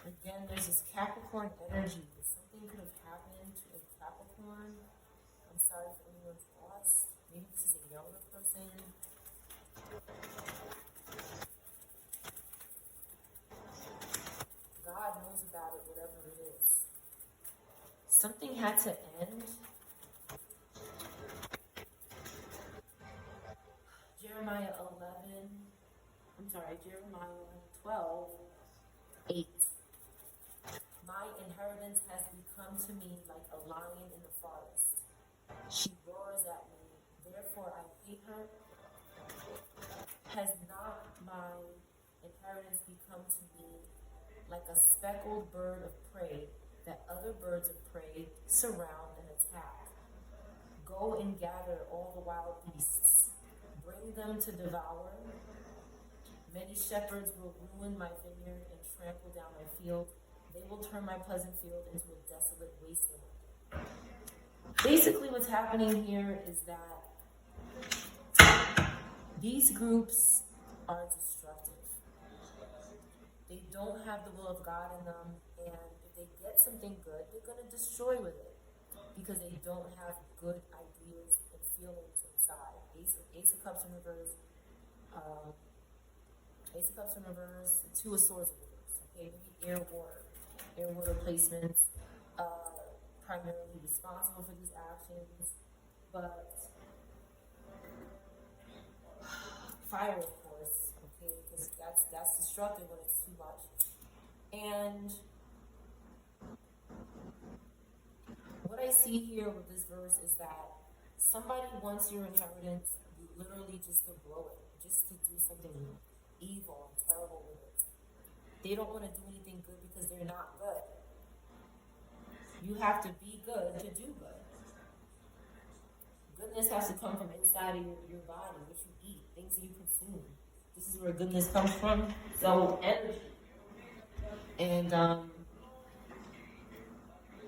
Again, there's this Capricorn energy. Something could have happened in Capricorn. I'm sorry for anyone's loss. Maybe this is a younger person. God knows about it, whatever it is. Something had to end. Jeremiah 12:8. My inheritance has become to me like a lion in the forest. She roars at me, therefore I hate her. Has not my inheritance become to me like a speckled bird of prey that other birds of prey surround and attack? Go and gather all the wild beasts, bring them to devour. Many shepherds will ruin my vineyard and trample down my field. They will turn my pleasant field into a desolate wasteland. Basically, what's happening here is that these groups are destructive. They don't have the will of God in them, and if they get something good, they're going to destroy with it because they don't have good ideas and feelings inside. Ace of Cups in reverse, Ace of Cups in reverse, Two of Swords in reverse. Okay, maybe air water placements, primarily responsible for these actions, but fire, of course, okay, because that's destructive when it's too much. And what I see here with this verse is that somebody wants your inheritance literally just to blow it, just to do something evil and terrible with it. They don't want to do anything good because they're not good. You have to be good to do good. Goodness has to come from inside of your body, what you eat, things that you consume. This is where goodness comes from. So energy. And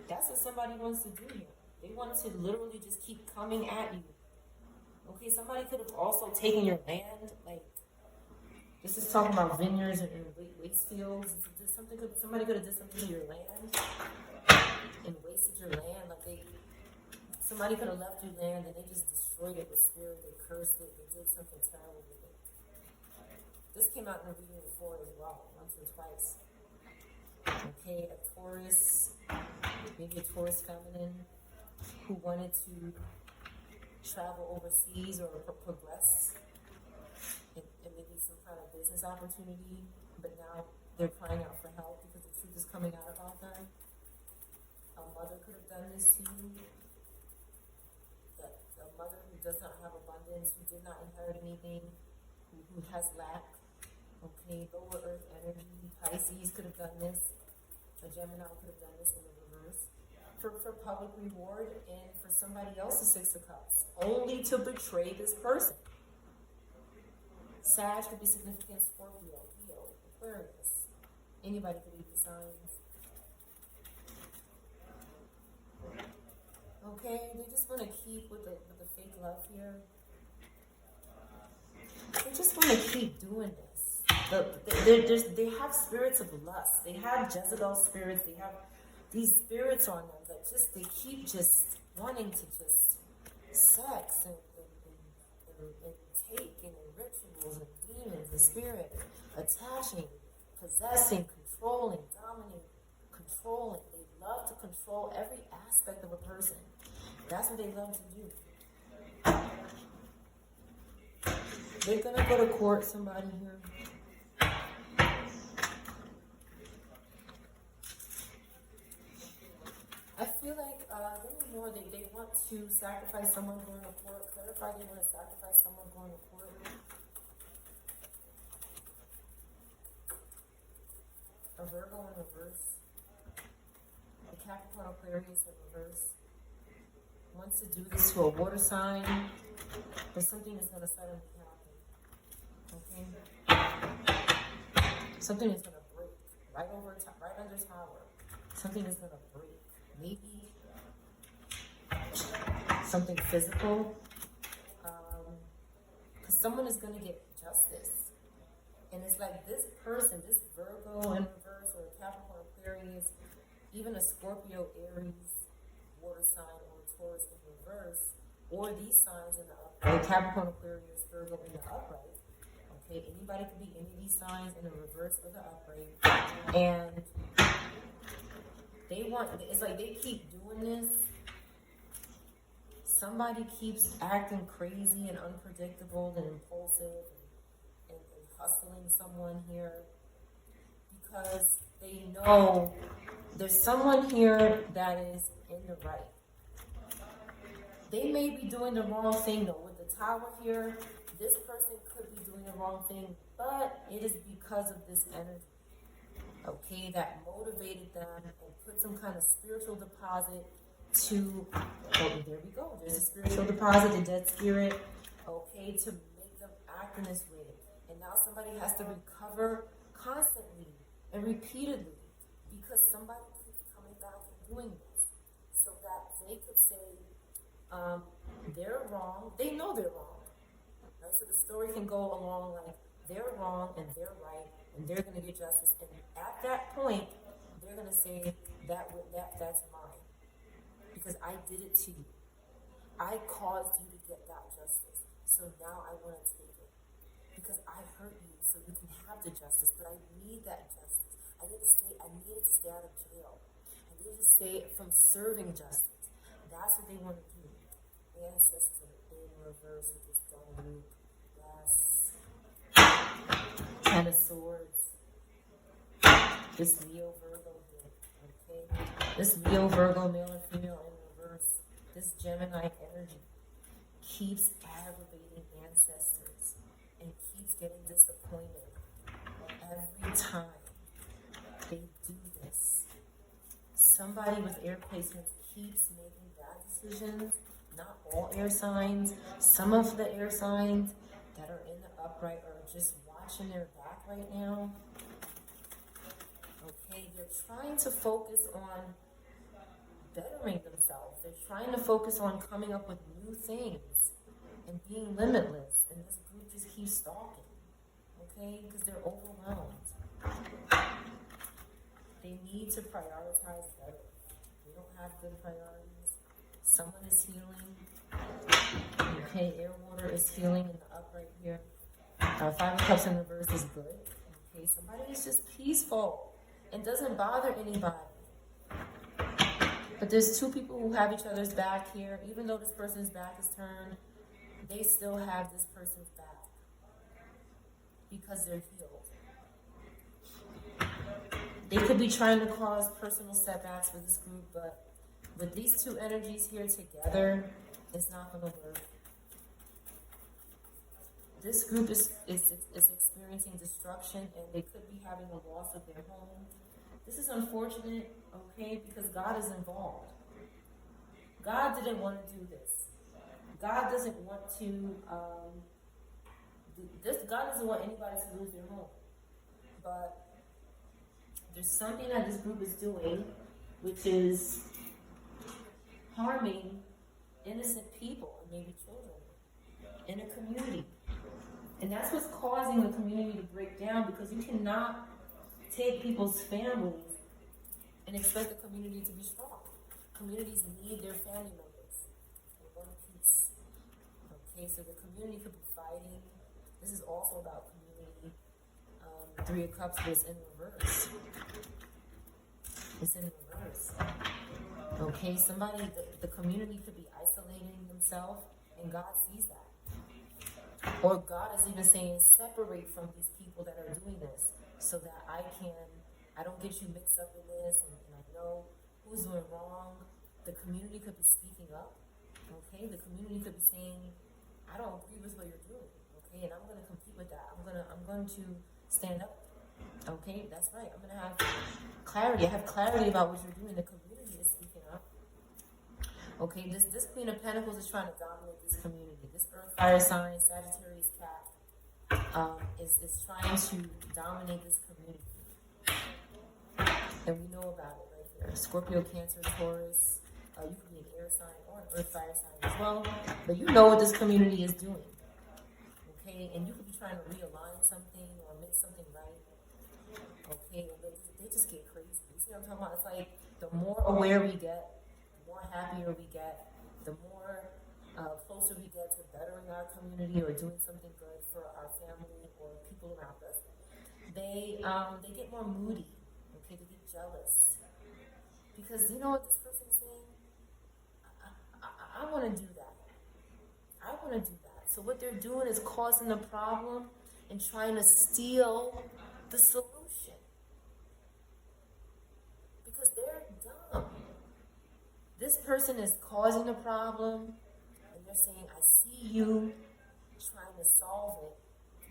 that's what somebody wants to do here. They want to literally just keep coming at you. Okay, somebody could have also taken your land, like this is talking about vineyards and waste fields. Somebody could have did something to your land and wasted your land. Like somebody could have left your land and they just destroyed it with spirit. They cursed it. They did something terrible with it. This came out in the reading before as well, once or twice. Okay, a Taurus, maybe a Taurus feminine who wanted to travel overseas or progress and maybe some kind of business opportunity, but now they're crying out for help because the truth is coming out about them. A mother could have done this to you. A mother who does not have abundance, who did not inherit anything, who has lack. Okay, lower earth energy. Pisces could have done this. A Gemini could have done this in the reverse. For public reward and for somebody else's Six of Cups, only to betray this person. Sag could be significant, Scorpio, Leo, Aquarius. Anybody could be the signs. Okay, they just want to keep with the fake love here. They just want to keep doing this. They have spirits of lust. They have Jezebel spirits. They have these spirits on them that just they keep just wanting to just sex and take and rituals and demons and spirit, attaching, possessing, controlling, dominating, controlling. They love to control every aspect of a person. That's what they love to do. They're gonna go to court, somebody here. I feel like they want to sacrifice someone going to court. Clarify they want to sacrifice someone going to court. A Virgo in reverse. A Capricorn Aquarius in reverse. Wants to do this to a water sign, but something is going to suddenly happen. Okay? Something is going to break right under tower. Something is going to break. Maybe something physical, because someone is going to get justice. And it's like this person, this Virgo in reverse or a Capricorn Aquarius, even a Scorpio Aries water sign or a Taurus in reverse, or these signs in the upright, Capricorn Aquarius, Virgo in the upright. Okay, anybody could be any of these signs in the reverse or the upright. And it's like they keep doing this somebody keeps acting crazy and unpredictable and impulsive and hustling someone here because they know there's someone here that is in the right. They may be doing the wrong thing though. With the tower here, this person could be doing the wrong thing, but it is because of this energy, okay, that motivated them and put some kind of spiritual deposit to, oh, there we go. There's a spiritual deposit, the dead spirit, okay, to make them act in this way. And now somebody has to recover constantly and repeatedly because somebody keeps coming back and doing this so that they could say they're wrong. They know they're wrong. Right? So the story can go along like they're wrong and they're right and they're going to get justice. And at that point, they're going to say that's mine because I did it to you. I caused you to get that justice. So now I want to take it because I hurt you so you can have the justice. But I need that justice. I needed to stay out of jail. I needed to stay from serving justice. That's what they want to do. Ancestors in reverse with this double loop. Yes. Ten of Swords. This Leo Virgo here. Okay. This Leo Virgo, male and female in reverse. This Gemini energy keeps aggravating ancestors and keeps getting disappointed every time they do this. Somebody with air placements keeps making bad decisions. Not all air signs. Some of the air signs that are in the upright are just watching their back right now. Okay, they're trying to focus on bettering themselves. They're trying to focus on coming up with new things and being limitless. And this group just keeps stalking. Okay, because they're overwhelmed. They need to prioritize better. They don't have good priorities. Someone is healing. Okay, air water is healing in the upright here. Five of Cups in reverse is good. Okay, somebody is just peaceful and doesn't bother anybody. But there's two people who have each other's back here. Even though this person's back is turned, they still have this person's back because they're healed. They could be trying to cause personal setbacks for this group, but with these two energies here together, it's not going to work. This group is experiencing destruction, and they could be having a loss of their home. This is unfortunate, okay, because God is involved. God didn't want to do this. God doesn't want to do this. God doesn't want anybody to lose their home. But there's something that this group is doing, which is harming innocent people, and maybe children, in a community. And that's what's causing the community to break down, because you cannot take people's families and expect the community to be strong. Communities need their family members in one piece. Okay, so the community could be fighting. This is also about community. Three of Cups was in reverse. It's in reverse. Okay, the community could be isolating themselves, and God sees that. Or God is even saying, separate from these people that are doing this, so that I don't get you mixed up in this, and I know who's doing wrong. The community could be speaking up. Okay, the community could be saying, I don't agree with what you're doing. Okay, and I'm going to compete with that. I'm going to stand up. Okay, that's right. I'm going to have clarity. I have clarity about what you're doing. The community is speaking up. Okay, this Queen of Pentacles is trying to dominate this community. This Earth Fire sign, Sagittarius Cat, is trying to dominate this community. And we know about it right here. Scorpio, Cancer, Taurus. You could be an air sign or an Earth Fire sign as well. But you know what this community is doing. Okay, and you could be trying to realign something or make something right. Okay, and they just get crazy. You see what I'm talking about? It's like the more aware we get, the more happier we get, the more closer we get to bettering our community or doing something good for our family or people around us. They get more moody. Okay, they get jealous because you know what this person is saying. I want to do that. I want to do that. So what they're doing is causing the problem and trying to steal the solution. Because they're dumb. This person is causing the problem, and they're saying, I see you trying to solve it,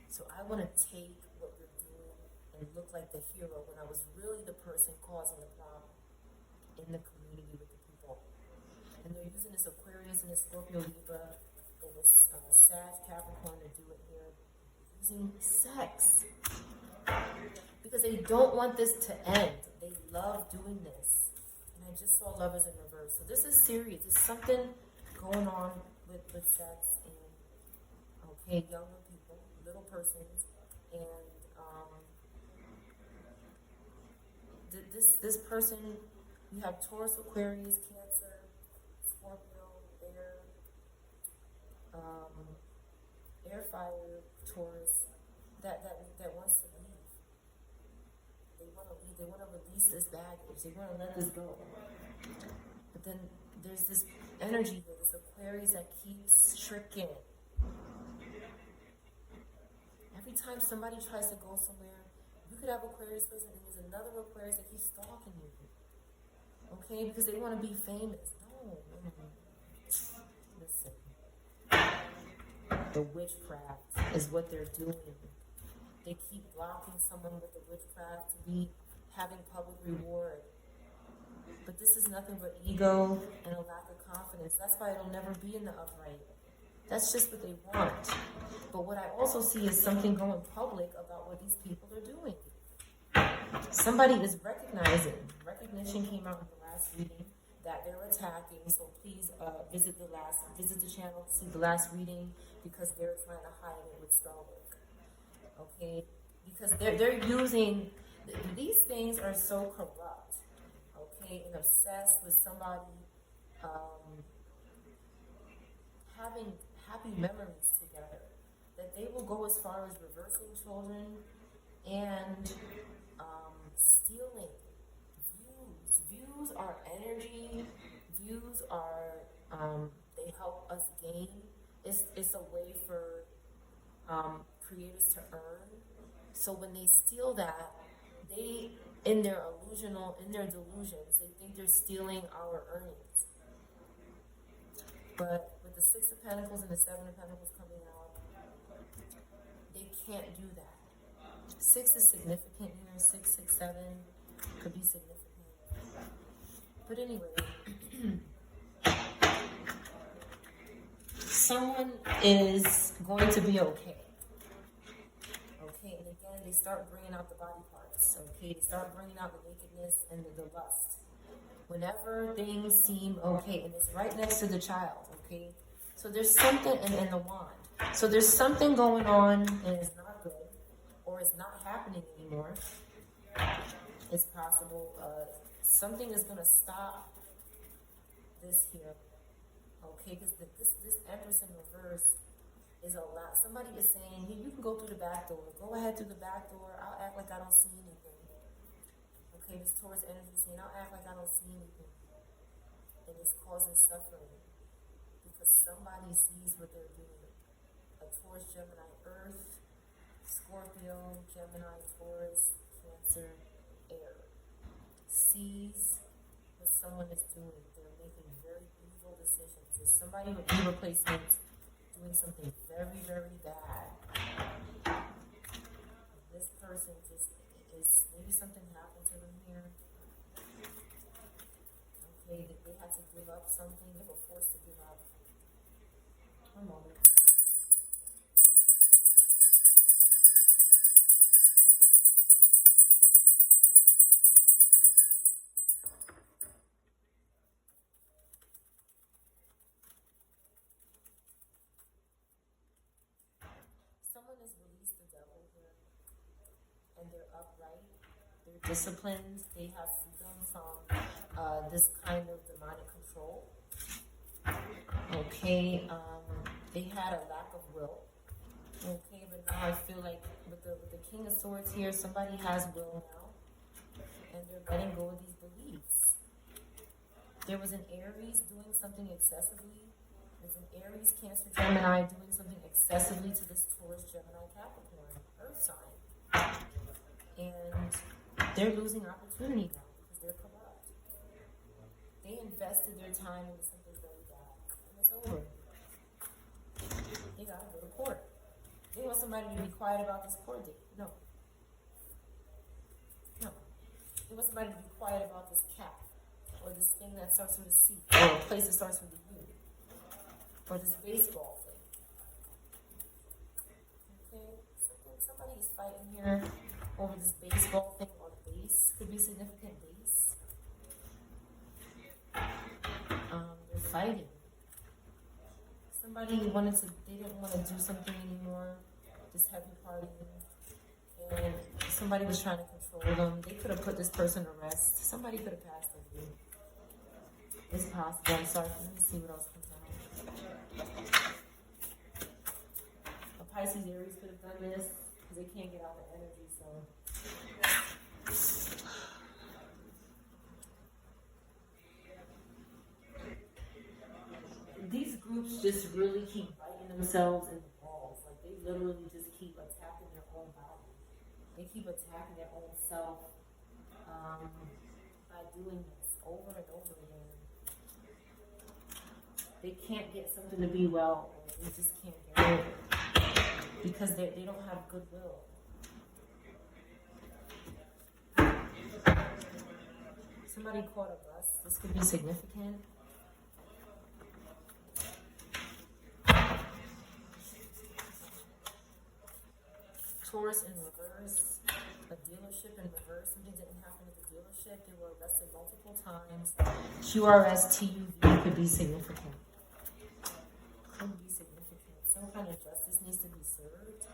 so I want to take what you're doing and look like the hero when I was really the person causing the problem in the community with the people. And they're using this Aquarius and this Scorpio Libra and this Sag Capricorn to do it here, using sex. Because they don't want this to end. They love doing this. And I just saw Lovers in reverse. So this is serious. There's something going on with sex and, okay, younger people, little persons, and this person, you have Taurus, Aquarius, Cancer, Scorpio, air, fire, Taurus, that wants to leave. They want to leave. They want to release this baggage. They want to let this go. But then there's this energy here, this Aquarius that keeps tricking. Every time somebody tries to go somewhere, you could have Aquarius person and there's another Aquarius that keeps stalking you. Okay? Because they want to be famous. No. Listen. The witchcraft is what they're doing. They keep blocking someone with the witchcraft to be having public reward. But this is nothing but ego and a lack of confidence. That's why it'll never be in the upright. That's just what they want. But what I also see is something going public about what these people are doing. Somebody is recognizing. Recognition came out in the last reading that they're attacking. So please visit the channel to see the last reading because they're trying to hide it with spell work. Okay? Because they're using, these things are so corrupt. Okay? And obsessed with somebody having happy memories together, that they will go as far as reversing children and stealing views. Views are energy. Views are, they help us gain. It's a way for creators to earn. So when they steal that, they, in their delusions, they think they're stealing our earnings. But with the Six of Pentacles and the Seven of Pentacles coming out, they can't do that. 6 is significant here. 6, 6, 7 could be significant. But anyway, someone is going to be okay. Okay, and again, they start bringing out the body parts. Okay, they start bringing out the nakedness and the lust. Whenever things seem okay, and it's right next to the child, okay? So there's something, and the wand. So there's something going on, and it's not good, or it's not happening anymore. It's possible something is going to stop this here, okay? Because this Empress in reverse is a lot. Somebody is saying, hey, you can go through the back door. Go ahead through the back door. I'll act like I don't see anything. Okay, this Taurus energy is saying, I'll act like I don't see anything. And it's causing suffering. Because somebody sees what they're doing. A Taurus, Gemini, Earth, Scorpio, Gemini, Taurus, Cancer, Air. Sees what someone is doing. They're making very evil decisions. There's somebody with evil placements doing something very, very bad. This person just is, maybe something happened to them here. Okay, they had to give up something. They were forced to give up. One moment. Someone has released the devil here, and they're upright, they're disciplined, they have freedom from this kind of demonic control. Okay, they had a lack of will. Okay, but now I feel like with the King of Swords here, somebody has will now, and they're letting go of these beliefs. There was an Aries doing something excessively. There's an Aries, Cancer, Gemini doing something excessively to this Taurus, Gemini, Capricorn, Earth sign. And they're losing opportunity now because they're corrupt. They invested their time into something very bad, and it's over. They gotta go to court. They want somebody to be quiet about this court date. No. No. They want somebody to be quiet about this cap, or this thing that starts with a C, or a place that starts with a U, or this baseball thing. Okay? Somebody is fighting here over this baseball thing, or base. Could be significant base. They're fighting. Somebody they didn't want to do something anymore, this heavy party, and somebody was trying to control them. They could have put this person to rest. Somebody could have passed over you. It's possible. I'm sorry. Let me see what else comes out. A Pisces, Aries could have done this because they can't get out the energy, so. These groups just really keep biting themselves in the balls. Like, they literally just keep attacking their own body. They keep attacking their own self by doing this over and over again. They can't get something to be well, or they just can't get it because they don't have goodwill. Somebody caught a bus. This could be significant. Taurus in reverse, a dealership in reverse. Something didn't happen at the dealership. They were arrested multiple times. QRSTUV could be significant. Could be significant. Some kind of justice needs to be served.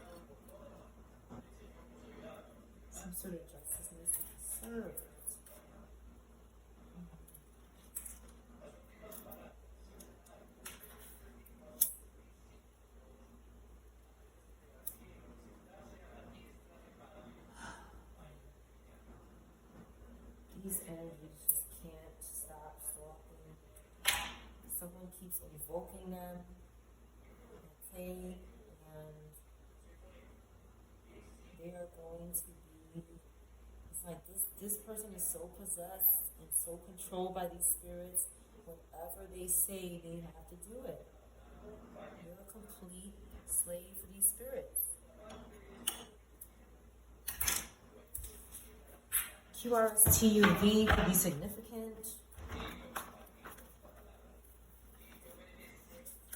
Some sort of justice needs to be served. These energies just can't stop stalking. Someone keeps invoking them, okay, and they are going to be, it's like this person is so possessed and so controlled by these spirits, whatever they say, they have to do it. You're a complete slave for these spirits. QRSTUV could be significant.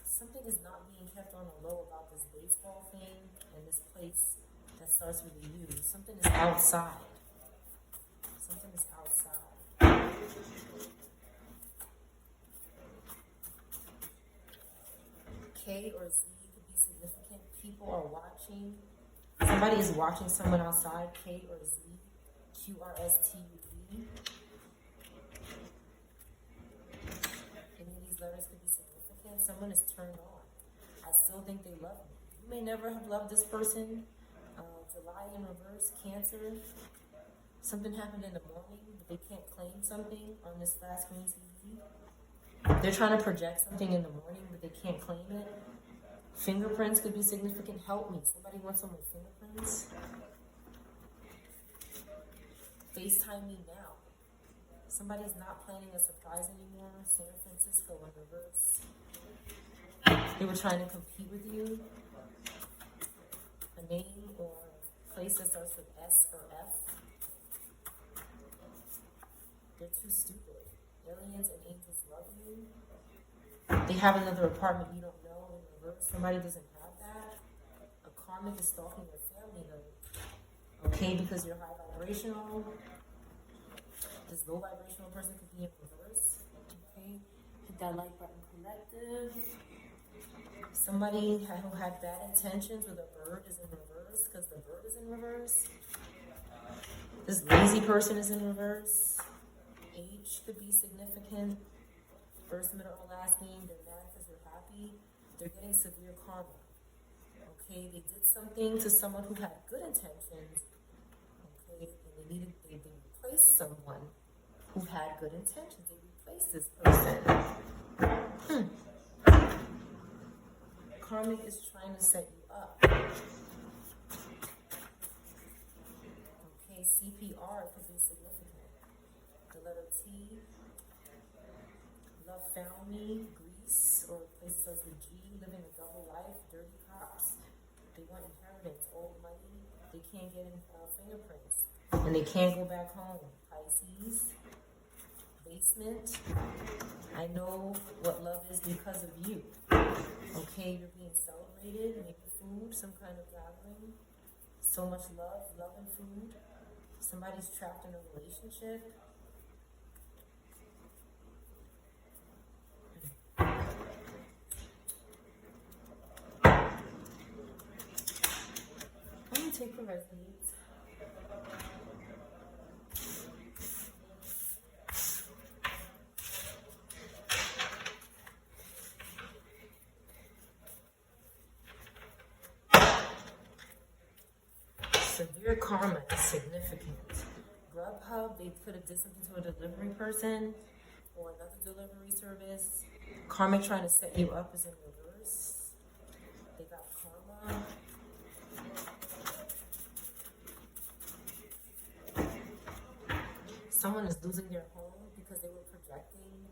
Something is not being kept on the low about this baseball thing and this place that starts with a U. Something is outside. Something is outside. K or Z could be significant. People are watching. Somebody is watching someone outside. K or Z. QRSTUV. Any of these letters could be significant. Someone is turned on. I still think they love me. You may never have loved this person. July in reverse, Cancer. Something happened in the morning, but they can't claim something on this flat screen TV. They're trying to project something in the morning, but they can't claim it. Fingerprints could be significant. Help me. Somebody wants some with fingerprints. FaceTime me now. Somebody's not planning a surprise anymore. San Francisco in reverse. They were trying to compete with you. A name or place that starts with S or F. They're too stupid. Aliens and angels love you. They have another apartment you don't know in reverse. Somebody doesn't have that. A karmic is stalking your family though. Okay, because you're high vibrational. This low vibrational person could be in reverse. Okay, hit that like button, collective. Somebody who had bad intentions with a bird is in reverse because the bird is in reverse. This lazy person is in reverse. Age could be significant. First, middle, or last name. They're mad because they're happy. They're getting severe karma. Okay, they did something to someone who had good intentions. Okay, and they replaced someone who had good intentions. They replace this person. Karmic is trying to set you up. Okay, CPR could be significant. The letter T. Love found me, Greece, or places starts with G, living a double life, dirty cops. They want inheritance, old money. They can't get in fingerprints. And they can't go back home. Pisces. Basement. I know what love is because of you. Okay, you're being celebrated, maybe food, some kind of gathering. So much love and food. Somebody's trapped in a relationship. Let me take the resonates. Severe karma is significant. Grubhub, they could have did something to a delivery person or another delivery service. Karma trying to set you up is in reverse. They got karma. Someone is losing their home because they were projecting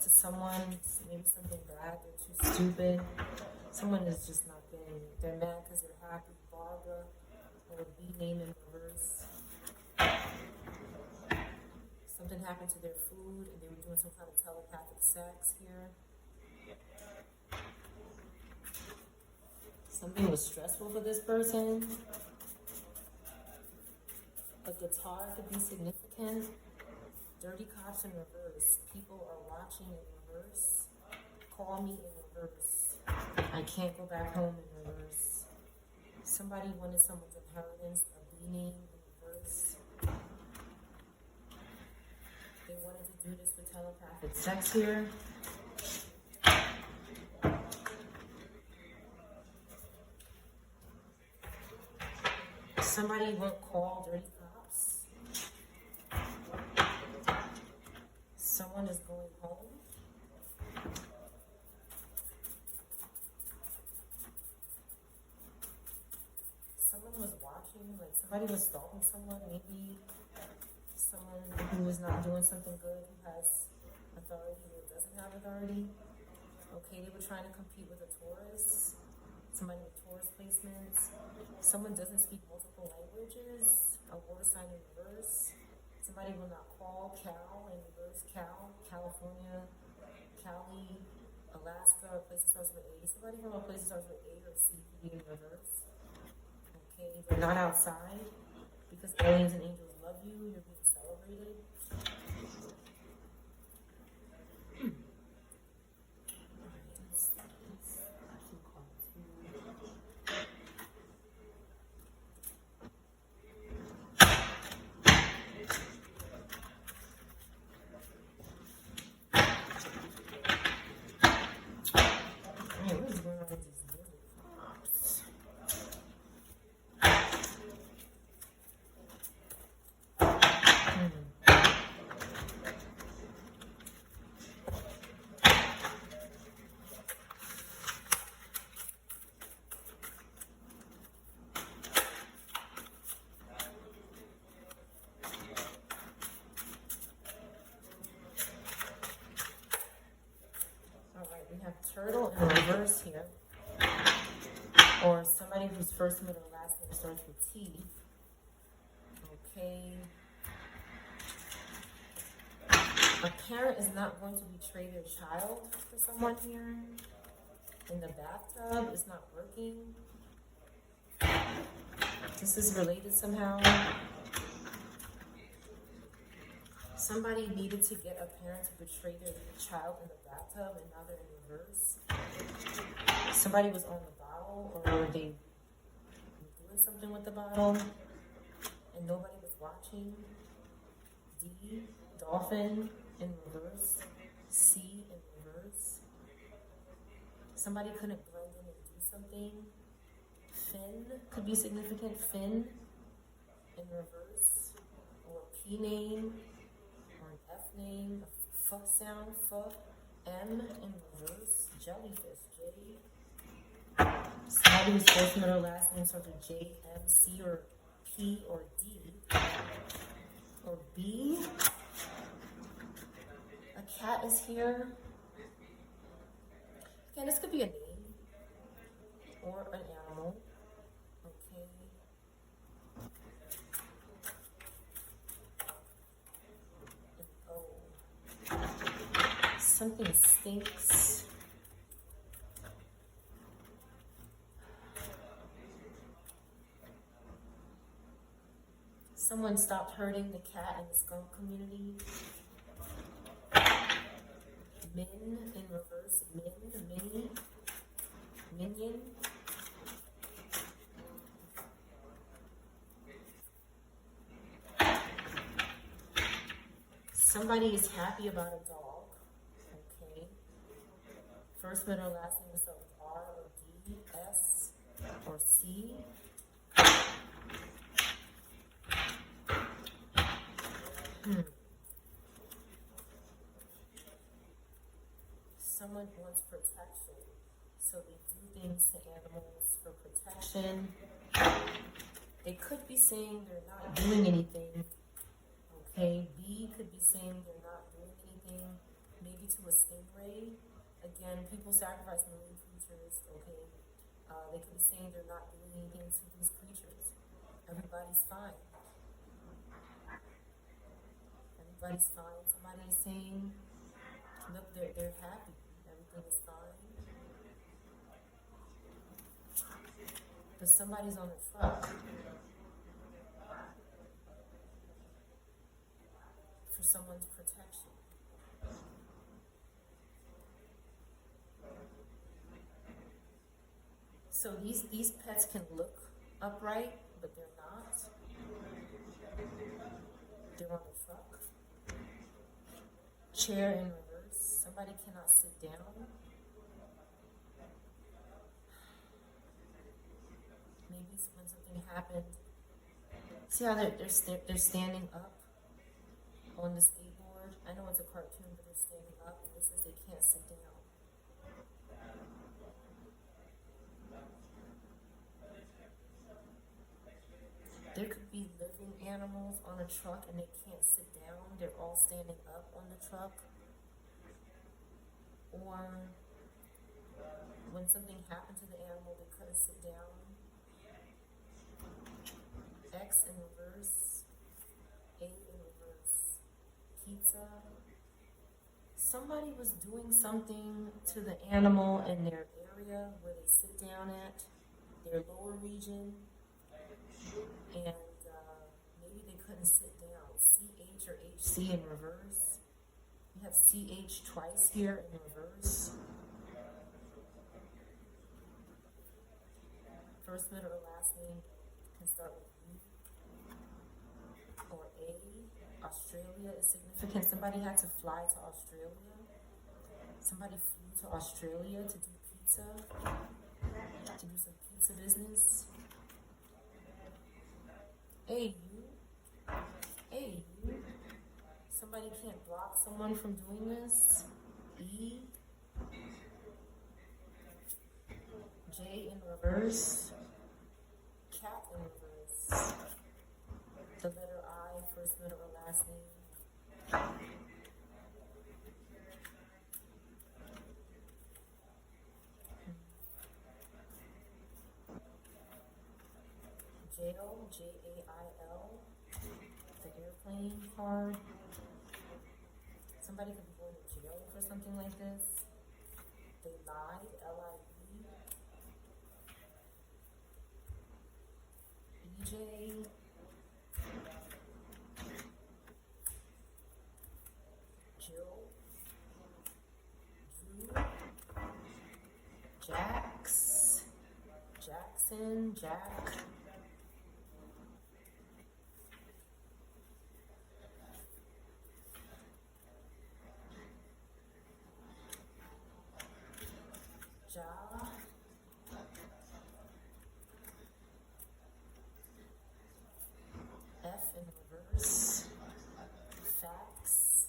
to someone, maybe something bad, they're too stupid. Someone is just not getting it. They're mad because they're happy. Barbara, or B name in reverse. Something happened to their food and they were doing some kind of telepathic sex here. Something was stressful for this person. A guitar could be significant. Dirty cops in reverse. People are watching in reverse. Call me in reverse. I can't go back home in reverse. Somebody wanted someone's inheritance, a meaning in reverse. They wanted to do this for telepathic sex here. Somebody won't call dirty cops. Someone is going home. Someone was watching, like somebody was stalking someone, maybe someone who is not doing something good, who has authority or doesn't have authority. Okay, they were trying to compete with a Taurus. Somebody with Taurus placements. Someone doesn't speak multiple languages. A water sign in reverse. Somebody will not call. Cal in reverse. Cal, California, Cali, Alaska, or place that starts with A. Somebody from a place that starts with A or C could be in reverse. Okay, they're not outside because aliens and angels love you. You're being celebrated. Turtle in reverse here, or somebody whose first, middle, last name starts with T. Okay. A parent is not going to betray their child for someone here. In the bathtub, it's not working. This is related somehow. Somebody needed to get a parent to betray their child in the bathtub, and now they're in reverse. Somebody was on the bottle, or they were doing something with the bottle, and nobody was watching. D, dolphin in reverse. C in reverse. Somebody couldn't blend in and do something. Fin could be significant. Fin in reverse, or P name. F name, F sound, F. M in reverse, jellyfish, J. Somebody whose first, middle, last name starts with J, M, C, or P, or D, or B. A cat is here. Okay, this could be a name or an animal. Okay. An O. Something stinks. Someone stopped hurting the cat in the skunk community. Min in reverse, mini, minion. Somebody is happy about a dog. Okay. First, middle, last name is with R or D, S, or C. Someone wants protection, so they do things to animals for protection. They could be saying they're not doing anything. Okay, B could be saying they're not doing anything, maybe to a stingray. Again, people sacrifice marine creatures, okay? They could be saying they're not doing anything to these creatures. Everybody's fine. Everybody's fine. Somebody is saying, look, they're happy. Everything is fine. But somebody's on a truck. For someone's protection. So these pets can look upright, but they're not. They're on the truck. Chair in reverse. Somebody cannot sit down. Maybe when something happened. See how they're standing up on the skateboard? I know it's a cartoon, but they're standing up, and this says they can't sit down. There could be living animals on a truck and they can't sit down. They're all standing up on the truck. Or when something happened to the animal, they couldn't sit down. X in reverse. A in reverse. Pizza. Somebody was doing something to the animal in their area where they sit down at, their lower region. And maybe they couldn't sit down. CH or HC in reverse. You have CH twice here in reverse. First, middle, or last name can start with U or A. Australia is significant. Somebody had to fly to Australia. Somebody flew to Australia to do pizza, to do some pizza business. Hey, you. Somebody can't block someone from doing this. E. J in reverse. Cat in reverse. The letter I, first, middle, or last name. Jail, Jail, the airplane card. Somebody could be going to jail for something like this. They lied, L-I-E. EJ. Jill. Drew. Jax. Jackson, Jack. Ja. F in reverse. Fax.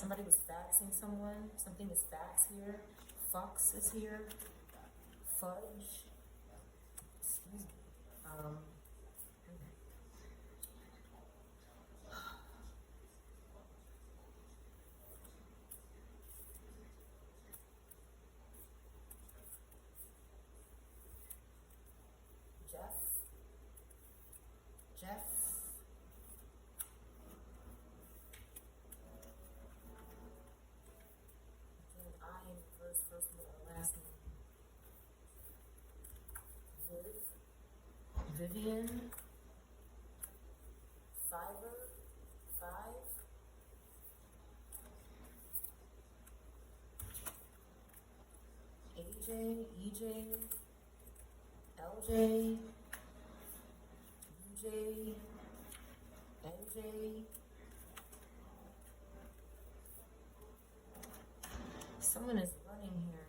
Somebody was faxing someone. Something is fax here. Fox is here. Fudge. Excuse me. Jeff. And I in reverse, first middle, last name. Vivian. Fiverr. 5. AJ, EJ, LJ, UJ, NJ. Someone is running here.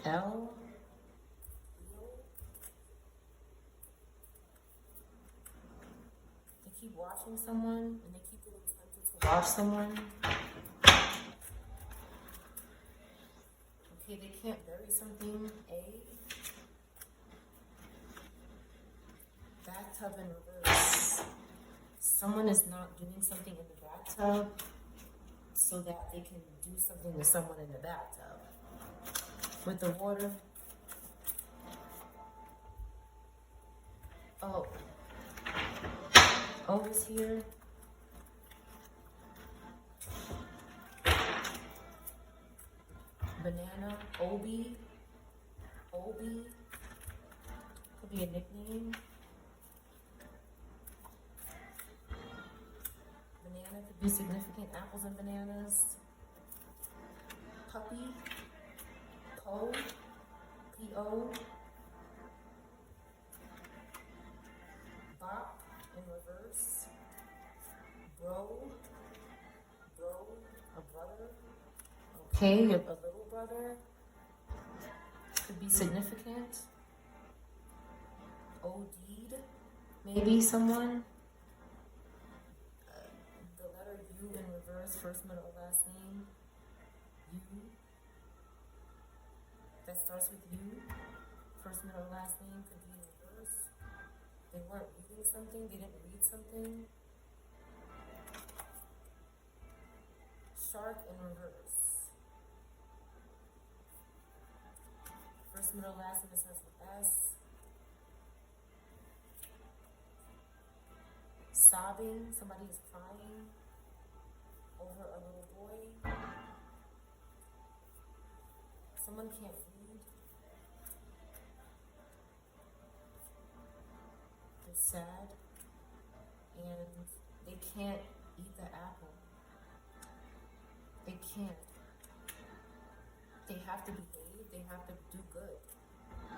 L. They keep watching someone and they keep getting tempted to watch someone. Okay, they can't bury something. A. Bathtub in reverse. Someone is not doing something in the bathtub so that they can do something to someone in the bathtub. With the water. Oh. O is here. Banana. Obi. Could be a nickname. Banana could be significant. Apples and bananas. Puppy. Po. P-O. Bop in reverse. Bro. A brother. Okay, a little brother. Could be significant. OD'd. Maybe someone. The letter U in reverse, first, middle, last name. U. That starts with U. First, middle, last name could be in reverse. They weren't reading something. They didn't read something. Shark in reverse. First, middle, last name starts with S. Sobbing. Somebody is crying over a little boy. Someone can't read. They're sad. And they can't eat the apple. They can't. They have to behave. They have to do good.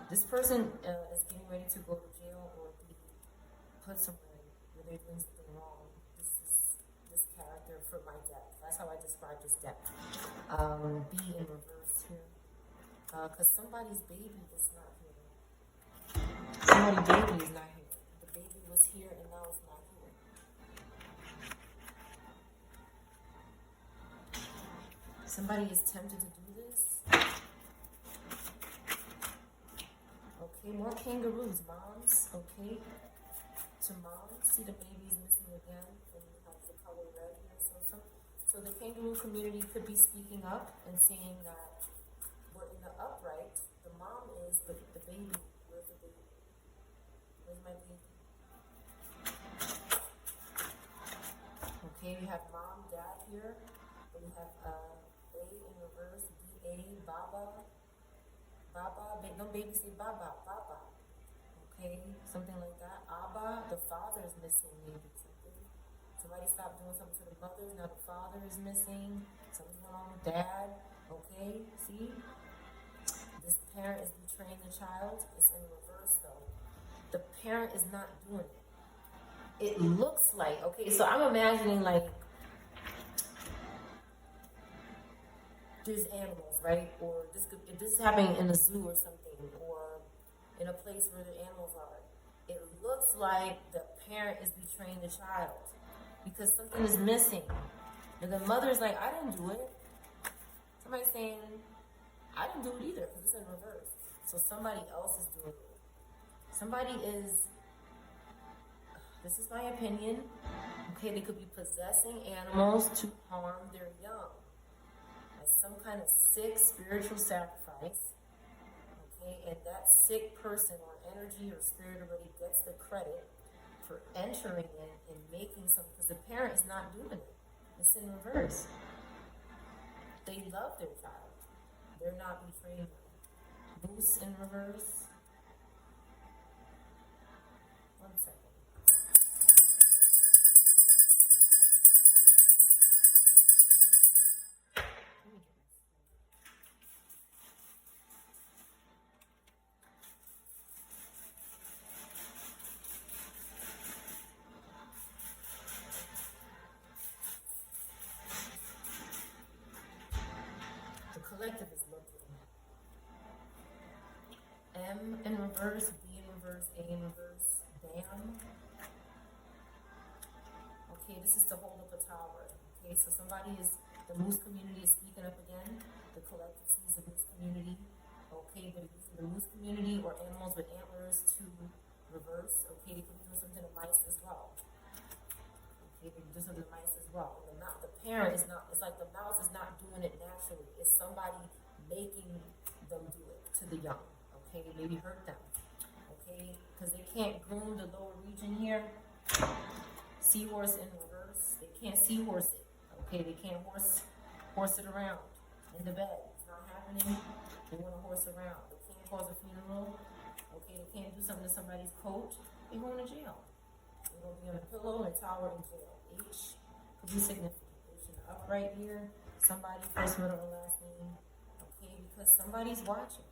This person is getting ready to go to jail or be put somewhere where they're doing something wrong. This is this character for my depth. That's how I describe this depth. B in reverse here. Because somebody's baby is not here. Somebody's baby is not here. The baby was here and now it's not here. Somebody is tempted to do this. Okay, more kangaroos, moms. Okay, to moms. See the baby's missing again, and you have the color red here. So the kangaroo community could be speaking up and saying that we're in the upright. The mom is, but the baby. Where's the baby? Where's my baby? Okay, we have mom, dad here. We have A in reverse, B-A, Baba. Don't baby say Baba. Okay, something like that. Abba, the father is missing maybe something. Somebody stopped doing something to the mothers, now the father is missing. Something's going on with dad. Okay, see? This parent is betraying the child. It's in reverse though. The parent is not doing it. It looks like, okay, so I'm imagining like there's animals, right? Or if this is happening in a zoo or something, or in a place where the animals are. It looks like the parent is betraying the child. because something is missing. And the mother's like, I didn't do it. Somebody's saying, I didn't do it either, because it's in reverse. So somebody else is doing it. Somebody is, this is my opinion, okay, they could be possessing animals to harm their young. As some kind of sick spiritual sacrifice, okay, and that sick person or energy or spirit already gets the credit for entering in and making something, because the parent is not doing it. It's in reverse. They love their child. They're not betraying them. Moose in reverse. One second. The collective is looking. M in reverse, B in reverse, A in reverse, bam. Okay, this is to hold up a tower. Okay, so somebody is, the moose community is speaking up again. The collective sees the moose community. Okay, they're using the moose community or animals with antlers to reverse. Okay, they could be doing something to mice as well. Okay, they could do something to mice as well. The parent is not, it's like the mouse is not doing it naturally. It's somebody making them do it to the young. Okay, maybe hurt them. Okay, because they can't groom the lower region here. Seahorse in reverse. They can't seahorse it. Okay, they can't horse it around in the bed. It's not happening. They want to horse around. They can't cause a funeral. Okay, they can't do something to somebody's coat. They're going to jail. They're going to be on a pillow and a tower in jail. H could be significant. H in the upright here. Somebody, first, middle, and last name. Okay, because somebody's watching.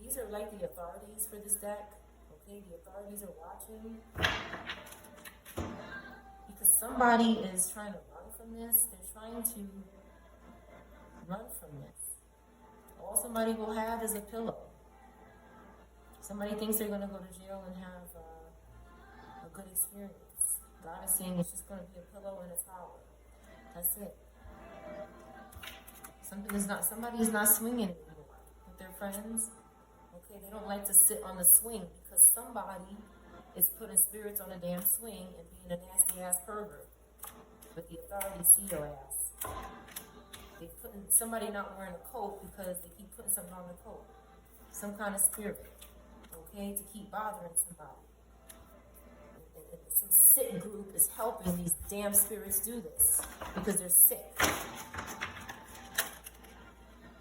These are like the authorities for this deck. Okay, the authorities are watching. Because somebody is trying to run from this. They're trying to run from this. All somebody will have is a pillow. Somebody thinks they're going to go to jail and have a good experience. God is saying it's just going to be a pillow and a towel. That's it. Somebody is not swinging anymore with their friends. Okay, they don't like to sit on the swing because somebody is putting spirits on a damn swing and being a nasty ass pervert. But the authorities see your ass. They putting somebody not wearing a coat because they keep putting something on the coat. Some kind of spirit. Okay, to keep bothering somebody. And some sick group is helping these damn spirits do this because they're sick.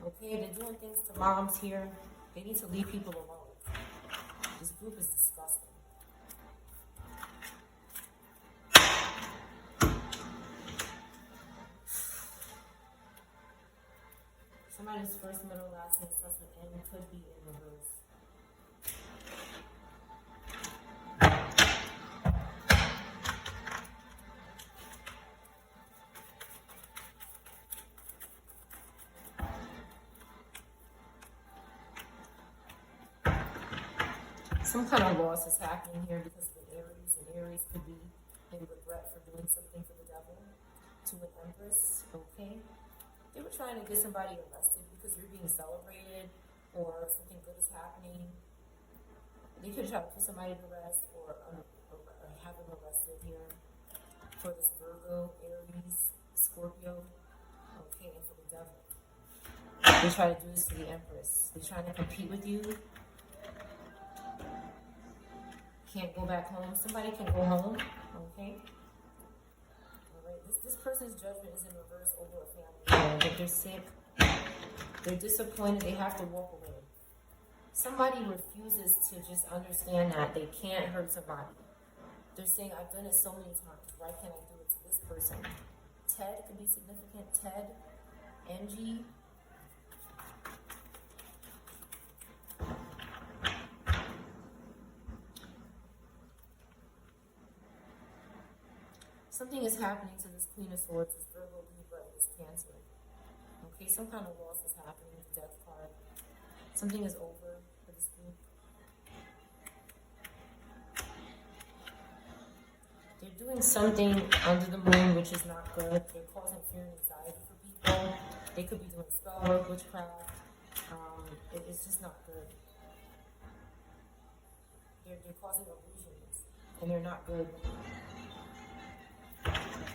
Okay, they're doing things to moms here. They need to leave people alone. This group is disgusting. Somebody's first, middle, last name starts with N, could be in reverse. Some kind of loss is happening here because of an Aries, and Aries could be in regret for doing something for the devil to an Empress, okay? They were trying to get somebody arrested because you're being celebrated or something good is happening. They could try to put somebody to rest or have them arrested here for this Virgo, Aries, Scorpio, okay, and for the devil. They try to do this to the Empress. They're trying to compete with you. Can't go back home. Somebody can go home, okay? All right. This person's judgment is in reverse over a family. If they're sick, they're disappointed, they have to walk away. Somebody refuses to just understand that they can't hurt somebody. They're saying, I've done it so many times. Why can't I do it to this person? Ted could be significant. Ted, NG. Something is happening to this Queen of Swords, this Virgo, Libra, this Cancer. Okay, some kind of loss is happening with the Death card. Something is over for this group. They're doing something under the moon which is not good. They're causing fear and anxiety for people. They could be doing spell work, witchcraft. It's just not good. They're causing illusions, and they're not good.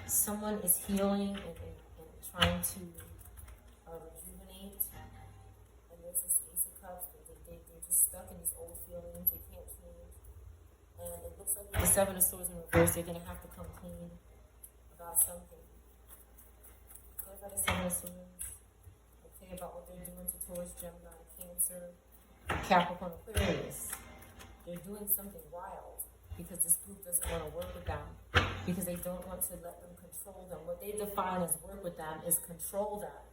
Someone is healing and trying to rejuvenate, and there's this Ace of Cups, but they're just stuck in these old feelings. They can't change. And it looks like with the Seven of Swords in reverse, they're going to have to come clean about something. Clarify the Seven of Swords. Okay, about what they're doing to Taurus, Gemini, Cancer, Capricorn, Aquarius. They're doing something wild because this group doesn't want to work with them, because they don't want to let them control them. What they define as work with them is control them.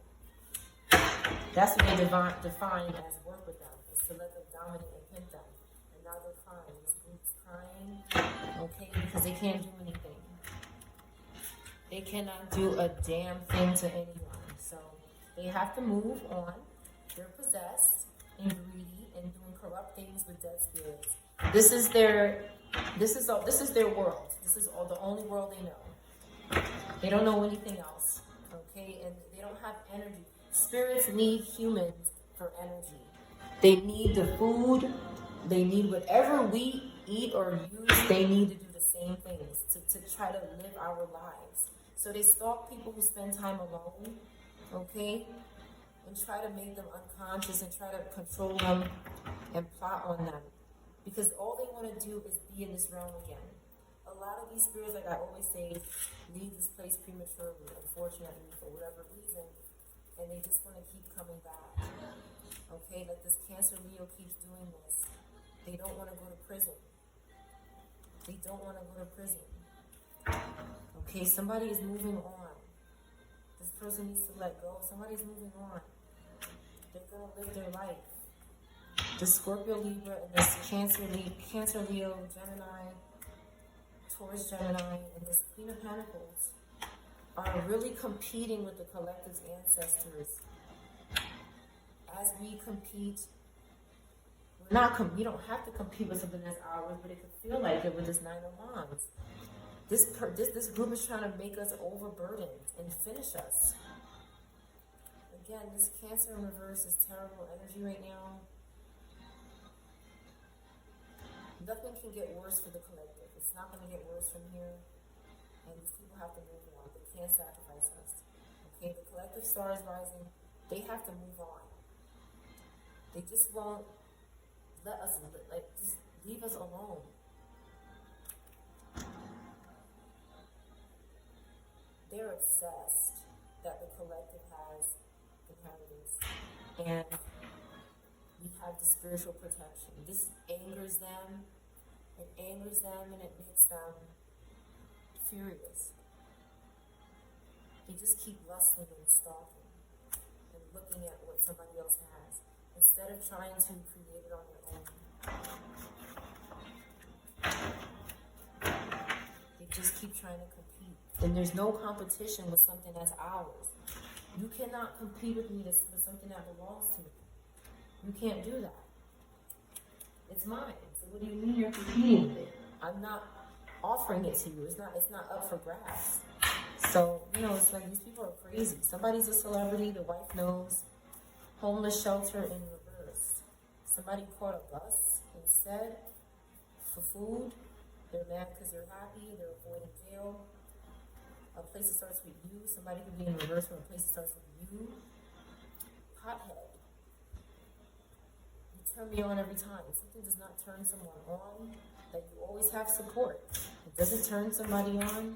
That's what they define as work with them, is to let them dominate and pimp them. And now they're crying. This group's crying, okay, because they can't do anything. They cannot do a damn thing to anyone. So they have to move on. They're possessed and greedy and doing corrupt things with dead spirits. This is their world. This is the only world they know. They don't know anything else. Okay? And they don't have energy. Spirits need humans for energy. They need the food. They need whatever we eat or use. They need to do the same things to try to live our lives. So they stalk people who spend time alone. Okay? And try to make them unconscious and try to control them and plot on them. Because all they want to do is be in this realm again. A lot of these spirits, like I always say, leave this place prematurely, unfortunately, for whatever reason. And they just want to keep coming back. Okay, like this Cancer Leo keeps doing this. They don't want to go to prison. They don't want to go to prison. Okay, somebody is moving on. This person needs to let go. Somebody's moving on. They're going to live their life. The Scorpio, Libra, and this Cancer, Leo, Gemini, Taurus, Gemini, and this Queen of Pentacles are really competing with the collective's ancestors. As we compete, we don't have to compete with something that's ours, but it could feel like it with this Nine of Wands. This group is trying to make us overburdened and finish us. Again, this Cancer in reverse is terrible energy right now. Nothing can get worse for the collective. It's not going to get worse from here. And these people have to move on. They can't sacrifice us. Okay, the collective star is rising. They have to move on. They just won't let us, just leave us alone. They're obsessed that the collective has inheritance. And we have the spiritual protection. This angers them. It angers them and it makes them furious. They just keep lusting and stalking and looking at what somebody else has instead of trying to create it on your own. They just keep trying to compete. And there's no competition with something that's ours. You cannot compete with me with something that belongs to me. You can't do that. It's mine. So what do you mean you're competing with it? I'm not offering it to you. It's not up for grabs. So, it's like these people are crazy. Somebody's a celebrity, the wife knows. Homeless shelter in reverse. Somebody caught a bus instead for food. They're mad because they're happy. They're avoiding jail. A place that starts with you. Somebody could be in reverse from a place that starts with you. Pothead. Turn me on every time. Something does not turn someone on, that you always have support. It doesn't turn somebody on.